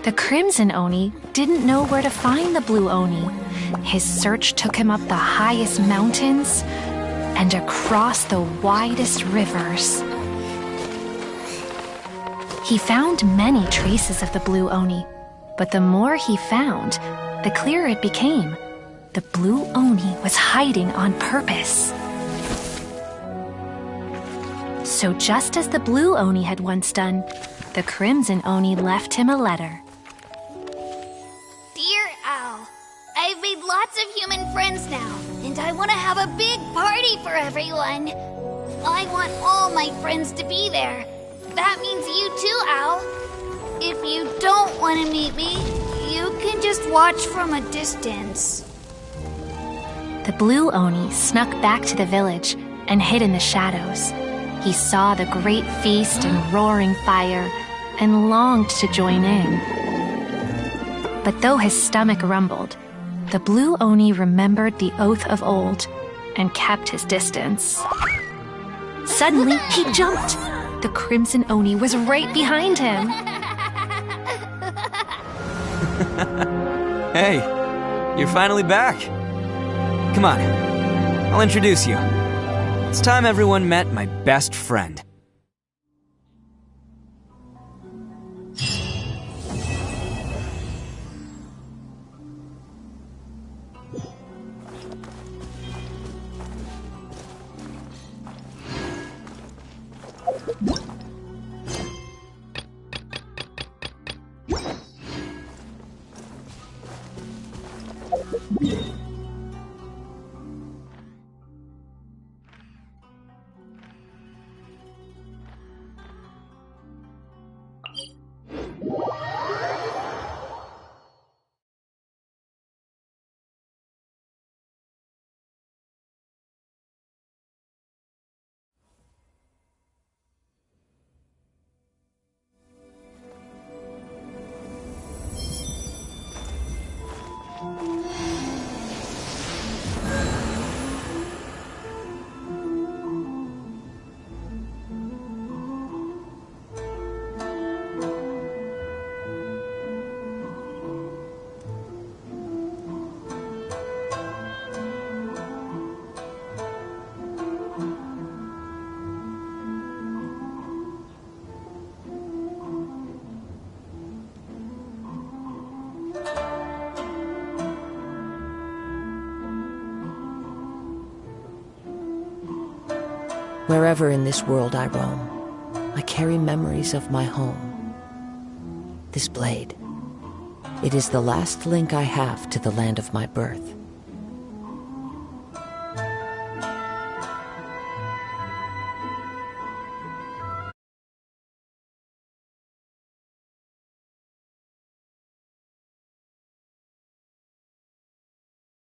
The crimson Oni didn't know where to find the blue Oni. His search took him up the highest mountains and across the widest rivers. He found many traces of the blue Oni, but the more he found, the clearer it became. The blue Oni was hiding on purpose. So just as the blue Oni had once done, the crimson Oni left him a letter. Dear Owl, I've made lots of human friends now, and I want to have a big party for everyone. I want all my friends to be there. That means you too, Owl. If you don't want to meet me, you can just watch from a distance. The blue Oni snuck back to the village and hid in the shadows. He saw the great feast and roaring fire and longed to join in. But though his stomach rumbled, the blue Oni remembered the oath of old and kept his distance. Suddenly, he jumped. The crimson Oni was right behind him. Hey, you're finally back. Come on, I'll introduce you. It's time everyone met my best friend. Wherever in this world I roam, I carry memories of my home. This blade, it is the last link I have to the land of my birth.